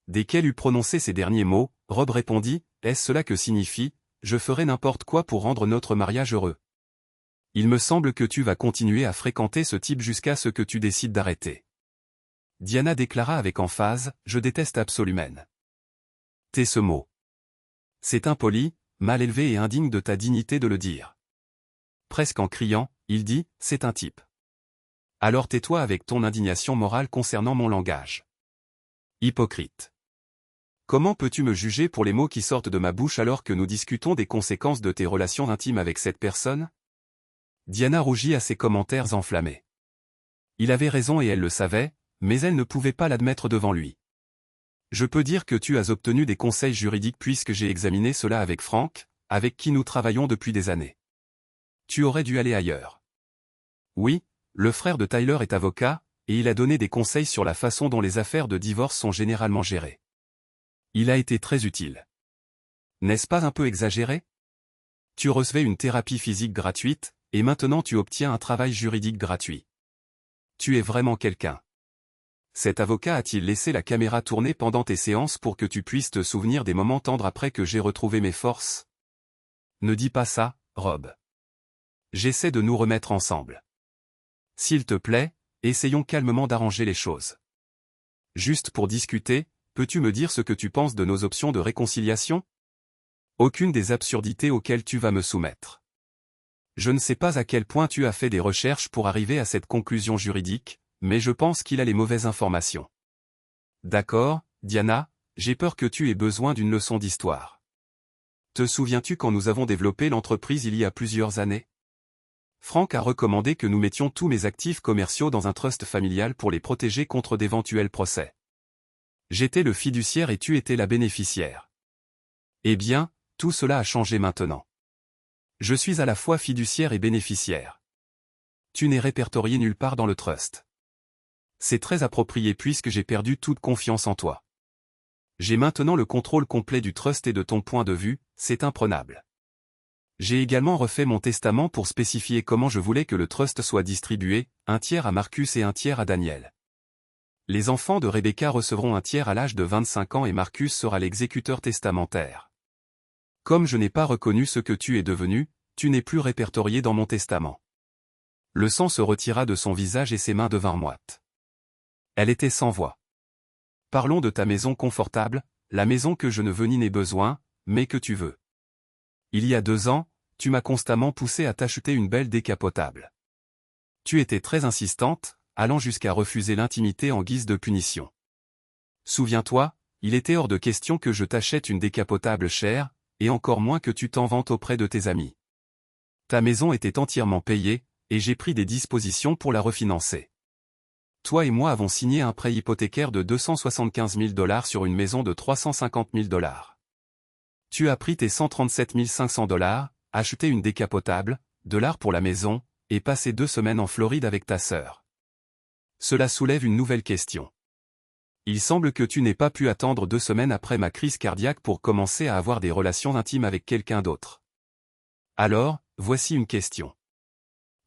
Dès qu'elle eut prononcé ces derniers mots, Rob répondit, « Est-ce cela que signifie, je ferai n'importe quoi pour rendre notre mariage heureux. Il me semble que tu vas continuer à fréquenter ce type jusqu'à ce que tu décides d'arrêter. » Diana déclara avec emphase, « Je déteste absolument. T'es ce mot. C'est impoli, mal élevé et indigne de ta dignité de le dire. » Presque en criant, il dit, « C'est un type. Alors tais-toi avec ton indignation morale concernant mon langage. Hypocrite. Comment peux-tu me juger pour les mots qui sortent de ma bouche alors que nous discutons des conséquences de tes relations intimes avec cette personne? » Diana rougit à ces commentaires enflammés. Il avait raison et elle le savait, mais elle ne pouvait pas l'admettre devant lui. Je peux dire que tu as obtenu des conseils juridiques puisque j'ai examiné cela avec Frank, avec qui nous travaillons depuis des années. Tu aurais dû aller ailleurs. Oui, le frère de Tyler est avocat, et il a donné des conseils sur la façon dont les affaires de divorce sont généralement gérées. Il a été très utile. N'est-ce pas un peu exagéré? Tu recevais une thérapie physique gratuite, et maintenant tu obtiens un travail juridique gratuit. Tu es vraiment quelqu'un. Cet avocat a-t-il laissé la caméra tourner pendant tes séances pour que tu puisses te souvenir des moments tendres après que j'ai retrouvé mes forces? Ne dis pas ça, Rob. J'essaie de nous remettre ensemble. S'il te plaît, essayons calmement d'arranger les choses. Juste pour discuter, peux-tu me dire ce que tu penses de nos options de réconciliation? Aucune des absurdités auxquelles tu vas me soumettre. Je ne sais pas à quel point tu as fait des recherches pour arriver à cette conclusion juridique, mais je pense qu'il a les mauvaises informations. D'accord, Diana, j'ai peur que tu aies besoin d'une leçon d'histoire. Te souviens-tu quand nous avons développé l'entreprise il y a plusieurs années? Frank a recommandé que nous mettions tous mes actifs commerciaux dans un trust familial pour les protéger contre d'éventuels procès. J'étais le fiduciaire et tu étais la bénéficiaire. Eh bien, tout cela a changé maintenant. Je suis à la fois fiduciaire et bénéficiaire. Tu n'es répertorié nulle part dans le trust. C'est très approprié puisque j'ai perdu toute confiance en toi. J'ai maintenant le contrôle complet du trust et de ton point de vue, c'est imprenable. J'ai également refait mon testament pour spécifier comment je voulais que le trust soit distribué, un tiers à Marcus et un tiers à Daniel. Les enfants de Rebecca recevront un tiers à l'âge de 25 ans et Marcus sera l'exécuteur testamentaire. Comme je n'ai pas reconnu ce que tu es devenu, tu n'es plus répertorié dans mon testament. Le sang se retira de son visage et ses mains devinrent moites. Elle était sans voix. Parlons de ta maison confortable, la maison que je ne veux ni n'ai besoin, mais que tu veux. Il y a 2 ans, tu m'as constamment poussé à t'acheter une belle décapotable. Tu étais très insistante, allant jusqu'à refuser l'intimité en guise de punition. Souviens-toi, il était hors de question que je t'achète une décapotable chère, et encore moins que tu t'en vantes auprès de tes amis. Ta maison était entièrement payée, et j'ai pris des dispositions pour la refinancer. Toi et moi avons signé un prêt hypothécaire de 275 000 $ sur une maison de 350 000 $. Tu as pris tes 137 500 $, acheté une décapotable, $ pour la maison, et passé 2 semaines en Floride avec ta sœur. Cela soulève une nouvelle question. Il semble que tu n'aies pas pu attendre 2 semaines après ma crise cardiaque pour commencer à avoir des relations intimes avec quelqu'un d'autre. Alors, voici une question.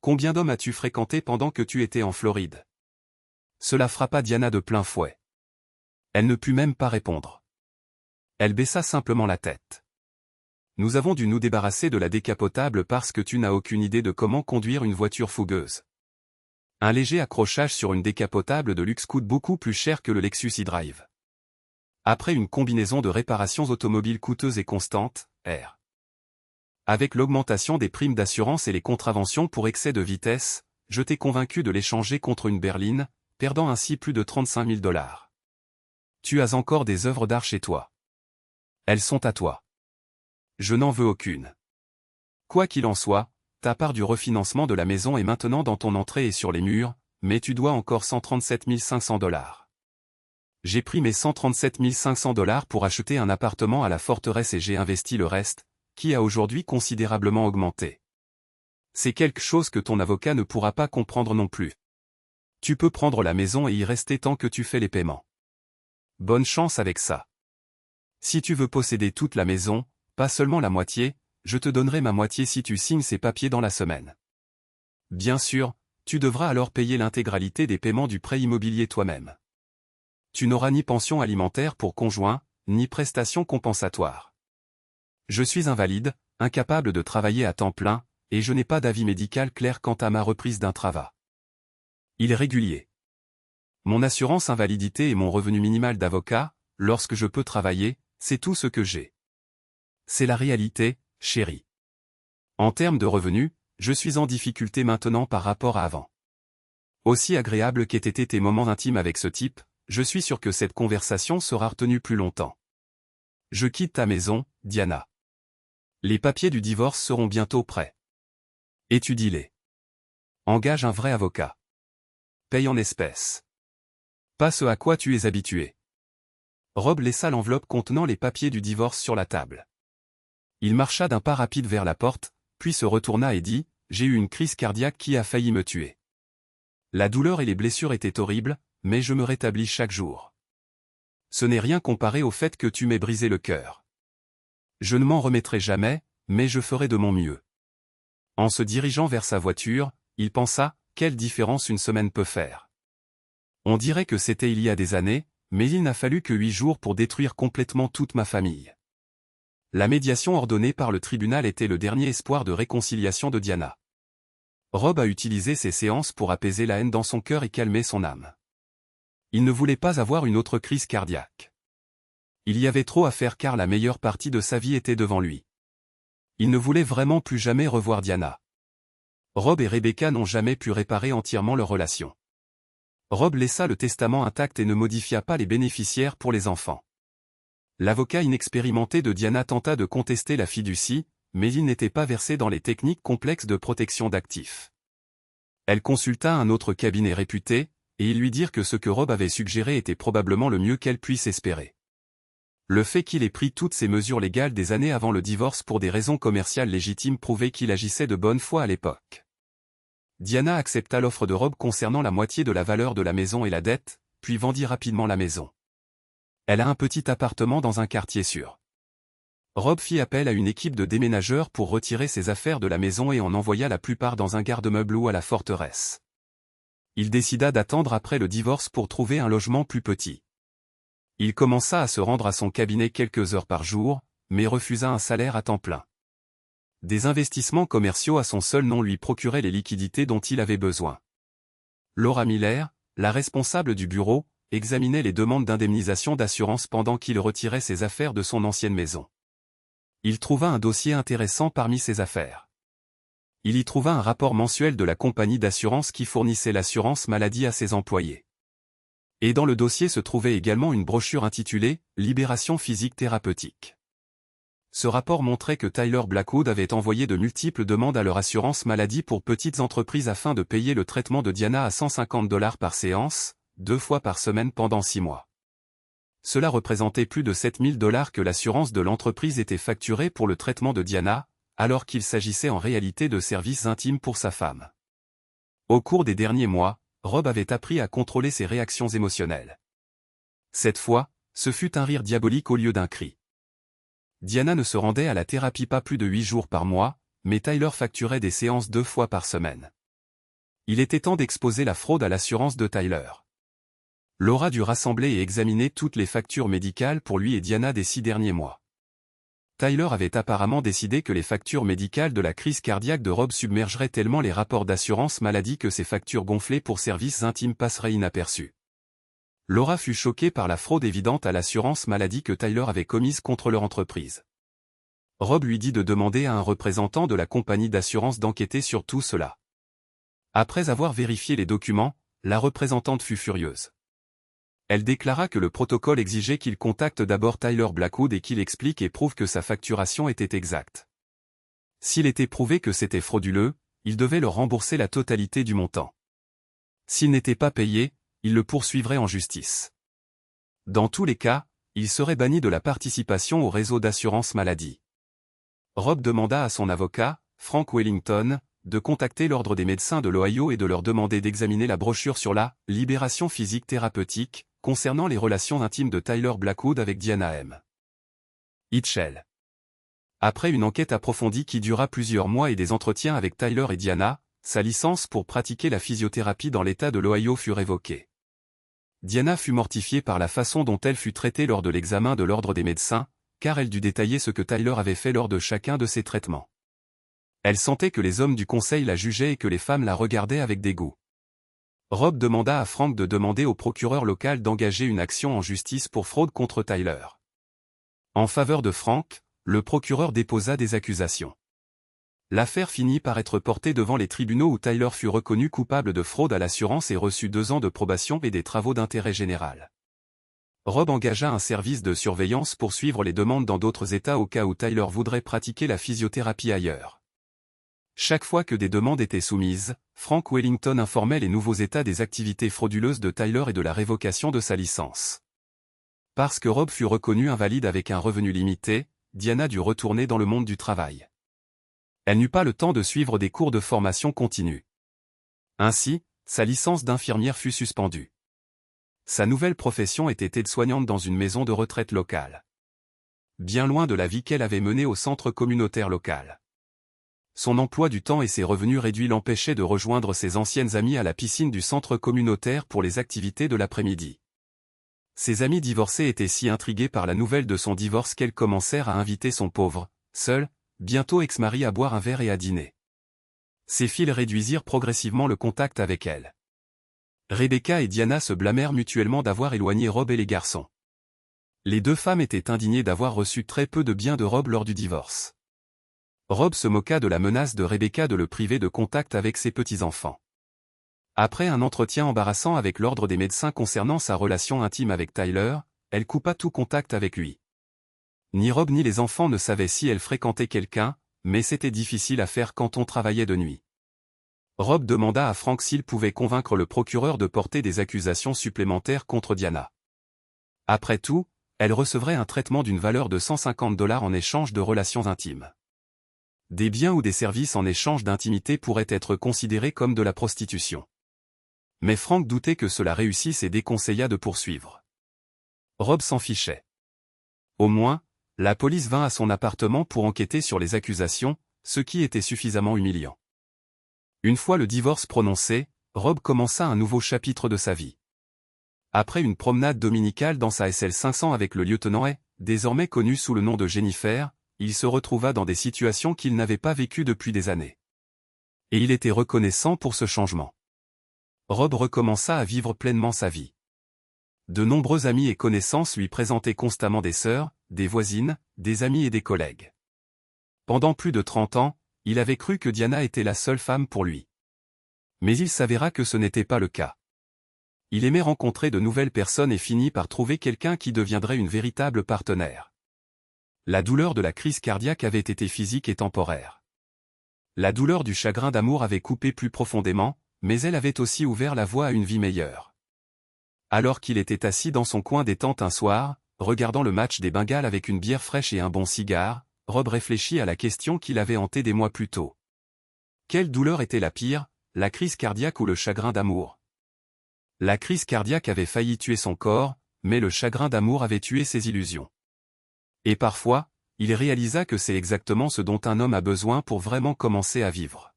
Combien d'hommes as-tu fréquenté pendant que tu étais en Floride? Cela frappa Diana de plein fouet. Elle ne put même pas répondre. Elle baissa simplement la tête. Nous avons dû nous débarrasser de la décapotable parce que tu n'as aucune idée de comment conduire une voiture fougueuse. Un léger accrochage sur une décapotable de luxe coûte beaucoup plus cher que le Lexus e-Drive. Après une combinaison de réparations automobiles coûteuses et constantes, R. Avec l'augmentation des primes d'assurance et les contraventions pour excès de vitesse, je t'ai convaincu de l'échanger contre une berline, perdant ainsi plus de 35 000 $. Tu as encore des œuvres d'art chez toi. Elles sont à toi. Je n'en veux aucune. Quoi qu'il en soit, ta part du refinancement de la maison est maintenant dans ton entrée et sur les murs, mais tu dois encore 137 500 $. J'ai pris mes 137 500 $ pour acheter un appartement à la forteresse et j'ai investi le reste, qui a aujourd'hui considérablement augmenté. C'est quelque chose que ton avocat ne pourra pas comprendre non plus. Tu peux prendre la maison et y rester tant que tu fais les paiements. Bonne chance avec ça. Si tu veux posséder toute la maison, pas seulement la moitié, je te donnerai ma moitié si tu signes ces papiers dans la semaine. Bien sûr, tu devras alors payer l'intégralité des paiements du prêt immobilier toi-même. Tu n'auras ni pension alimentaire pour conjoint, ni prestations compensatoires. Je suis invalide, incapable de travailler à temps plein, et je n'ai pas d'avis médical clair quant à ma reprise d'un travail. Il est régulier. Mon assurance invalidité et mon revenu minimal d'avocat, lorsque je peux travailler, c'est tout ce que j'ai. C'est la réalité, chérie. En termes de revenus, je suis en difficulté maintenant par rapport à avant. Aussi agréable qu'aient été tes moments intimes avec ce type, je suis sûr que cette conversation sera retenue plus longtemps. Je quitte ta maison, Diana. Les papiers du divorce seront bientôt prêts. Étudie-les. Engage un vrai avocat. Paye en espèces. Pas ce à quoi tu es habitué. Rob laissa l'enveloppe contenant les papiers du divorce sur la table. Il marcha d'un pas rapide vers la porte, puis se retourna et dit, « J'ai eu une crise cardiaque qui a failli me tuer. La douleur et les blessures étaient horribles, mais je me rétablis chaque jour. Ce n'est rien comparé au fait que tu m'aies brisé le cœur. Je ne m'en remettrai jamais, mais je ferai de mon mieux. » En se dirigeant vers sa voiture, il pensa, quelle différence une semaine peut faire. On dirait que c'était il y a des années, mais il n'a fallu que 8 jours pour détruire complètement toute ma famille. La médiation ordonnée par le tribunal était le dernier espoir de réconciliation de Diana. Rob a utilisé ces séances pour apaiser la haine dans son cœur et calmer son âme. Il ne voulait pas avoir une autre crise cardiaque. Il y avait trop à faire car la meilleure partie de sa vie était devant lui. Il ne voulait vraiment plus jamais revoir Diana. Rob et Rebecca n'ont jamais pu réparer entièrement leur relation. Rob laissa le testament intact et ne modifia pas les bénéficiaires pour les enfants. L'avocat inexpérimenté de Diana tenta de contester la fiducie, mais il n'était pas versé dans les techniques complexes de protection d'actifs. Elle consulta un autre cabinet réputé, et ils lui dirent que ce que Rob avait suggéré était probablement le mieux qu'elle puisse espérer. Le fait qu'il ait pris toutes ces mesures légales des années avant le divorce pour des raisons commerciales légitimes prouvait qu'il agissait de bonne foi à l'époque. Diana accepta l'offre de Rob concernant la moitié de la valeur de la maison et la dette, puis vendit rapidement la maison. Elle a un petit appartement dans un quartier sûr. Rob fit appel à une équipe de déménageurs pour retirer ses affaires de la maison et en envoya la plupart dans un garde-meuble ou à la forteresse. Il décida d'attendre après le divorce pour trouver un logement plus petit. Il commença à se rendre à son cabinet quelques heures par jour, mais refusa un salaire à temps plein. Des investissements commerciaux à son seul nom lui procuraient les liquidités dont il avait besoin. Laura Miller, la responsable du bureau, examinait les demandes d'indemnisation d'assurance pendant qu'il retirait ses affaires de son ancienne maison. Il trouva un dossier intéressant parmi ses affaires. Il y trouva un rapport mensuel de la compagnie d'assurance qui fournissait l'assurance maladie à ses employés. Et dans le dossier se trouvait également une brochure intitulée « Libération physique thérapeutique ». Ce rapport montrait que Tyler Blackwood avait envoyé de multiples demandes à leur assurance maladie pour petites entreprises afin de payer le traitement de Diana à $150 par séance, 2 fois par semaine pendant 6 mois. Cela représentait plus de $7 000 que l'assurance de l'entreprise était facturée pour le traitement de Diana, alors qu'il s'agissait en réalité de services intimes pour sa femme. Au cours des derniers mois, Rob avait appris à contrôler ses réactions émotionnelles. Cette fois, ce fut un rire diabolique au lieu d'un cri. Diana ne se rendait à la thérapie pas plus de 8 jours par mois, mais Tyler facturait des séances 2 fois par semaine. Il était temps d'exposer la fraude à l'assurance de Tyler. Laura dut rassembler et examiner toutes les factures médicales pour lui et Diana des 6 derniers mois. Tyler avait apparemment décidé que les factures médicales de la crise cardiaque de Rob submergeraient tellement les rapports d'assurance maladie que ces factures gonflées pour services intimes passeraient inaperçues. Laura fut choquée par la fraude évidente à l'assurance maladie que Tyler avait commise contre leur entreprise. Rob lui dit de demander à un représentant de la compagnie d'assurance d'enquêter sur tout cela. Après avoir vérifié les documents, la représentante fut furieuse. Elle déclara que le protocole exigeait qu'il contacte d'abord Tyler Blackwood et qu'il explique et prouve que sa facturation était exacte. S'il était prouvé que c'était frauduleux, il devait leur rembourser la totalité du montant. S'il n'était pas payé, il le poursuivrait en justice. Dans tous les cas, il serait banni de la participation au réseau d'assurance maladie. Rob demanda à son avocat, Frank Wellington, de contacter l'Ordre des médecins de l'Ohio et de leur demander d'examiner la brochure sur la « libération physique thérapeutique » concernant les relations intimes de Tyler Blackwood avec Diana M. Hitchell. Après une enquête approfondie qui dura plusieurs mois et des entretiens avec Tyler et Diana, sa licence pour pratiquer la physiothérapie dans l'État de l'Ohio fut révoquée. Diana fut mortifiée par la façon dont elle fut traitée lors de l'examen de l'Ordre des médecins, car elle dut détailler ce que Tyler avait fait lors de chacun de ses traitements. Elle sentait que les hommes du conseil la jugeaient et que les femmes la regardaient avec dégoût. Rob demanda à Frank de demander au procureur local d'engager une action en justice pour fraude contre Tyler. En faveur de Frank, le procureur déposa des accusations. L'affaire finit par être portée devant les tribunaux où Tyler fut reconnu coupable de fraude à l'assurance et reçut 2 ans de probation et des travaux d'intérêt général. Rob engagea un service de surveillance pour suivre les demandes dans d'autres États au cas où Tyler voudrait pratiquer la physiothérapie ailleurs. Chaque fois que des demandes étaient soumises, Frank Wellington informait les nouveaux États des activités frauduleuses de Tyler et de la révocation de sa licence. Parce que Rob fut reconnu invalide avec un revenu limité, Diana dut retourner dans le monde du travail. Elle n'eut pas le temps de suivre des cours de formation continue. Ainsi, sa licence d'infirmière fut suspendue. Sa nouvelle profession était aide-soignante dans une maison de retraite locale. Bien loin de la vie qu'elle avait menée au centre communautaire local. Son emploi du temps et ses revenus réduits l'empêchaient de rejoindre ses anciennes amies à la piscine du centre communautaire pour les activités de l'après-midi. Ses amis divorcés étaient si intrigués par la nouvelle de son divorce qu'elles commencèrent à inviter son pauvre, seul, bientôt ex-mari à boire un verre et à dîner. Ces fils réduisirent progressivement le contact avec elle. Rebecca et Diana se blâmèrent mutuellement d'avoir éloigné Rob et les garçons. Les 2 femmes étaient indignées d'avoir reçu très peu de biens de Rob lors du divorce. Rob se moqua de la menace de Rebecca de le priver de contact avec ses petits-enfants. Après un entretien embarrassant avec l'Ordre des médecins concernant sa relation intime avec Tyler, elle coupa tout contact avec lui. Ni Rob ni les enfants ne savaient si elle fréquentait quelqu'un, mais c'était difficile à faire quand on travaillait de nuit. Rob demanda à Frank s'il pouvait convaincre le procureur de porter des accusations supplémentaires contre Diana. Après tout, elle recevrait un traitement d'une valeur de $150 en échange de relations intimes. Des biens ou des services en échange d'intimité pourraient être considérés comme de la prostitution. Mais Frank doutait que cela réussisse et déconseilla de poursuivre. Rob s'en fichait. Au moins, la police vint à son appartement pour enquêter sur les accusations, ce qui était suffisamment humiliant. Une fois le divorce prononcé, Rob commença un nouveau chapitre de sa vie. Après une promenade dominicale dans sa SL 500 avec le lieutenant Hay, désormais connu sous le nom de Jennifer, il se retrouva dans des situations qu'il n'avait pas vécues depuis des années. Et il était reconnaissant pour ce changement. Rob recommença à vivre pleinement sa vie. De nombreux amis et connaissances lui présentaient constamment des sœurs, des voisines, des amis et des collègues. Pendant plus de 30 ans, il avait cru que Diana était la seule femme pour lui. Mais il s'avéra que ce n'était pas le cas. Il aimait rencontrer de nouvelles personnes et finit par trouver quelqu'un qui deviendrait une véritable partenaire. La douleur de la crise cardiaque avait été physique et temporaire. La douleur du chagrin d'amour avait coupé plus profondément, mais elle avait aussi ouvert la voie à une vie meilleure. Alors qu'il était assis dans son coin détente un soir, regardant le match des Bengals avec une bière fraîche et un bon cigare, Rob réfléchit à la question qui l'avait hanté des mois plus tôt. Quelle douleur était la pire, la crise cardiaque ou le chagrin d'amour? La crise cardiaque avait failli tuer son corps, mais le chagrin d'amour avait tué ses illusions. Et parfois, il réalisa que c'est exactement ce dont un homme a besoin pour vraiment commencer à vivre.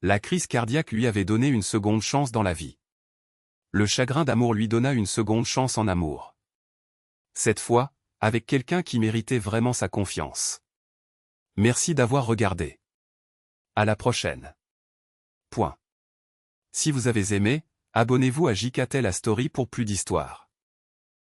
La crise cardiaque lui avait donné une seconde chance dans la vie. Le chagrin d'amour lui donna une seconde chance en amour. Cette fois, avec quelqu'un qui méritait vraiment sa confiance. Merci d'avoir regardé. À la prochaine. Point. Si vous avez aimé, abonnez-vous à JKTEL A Story pour plus d'histoires.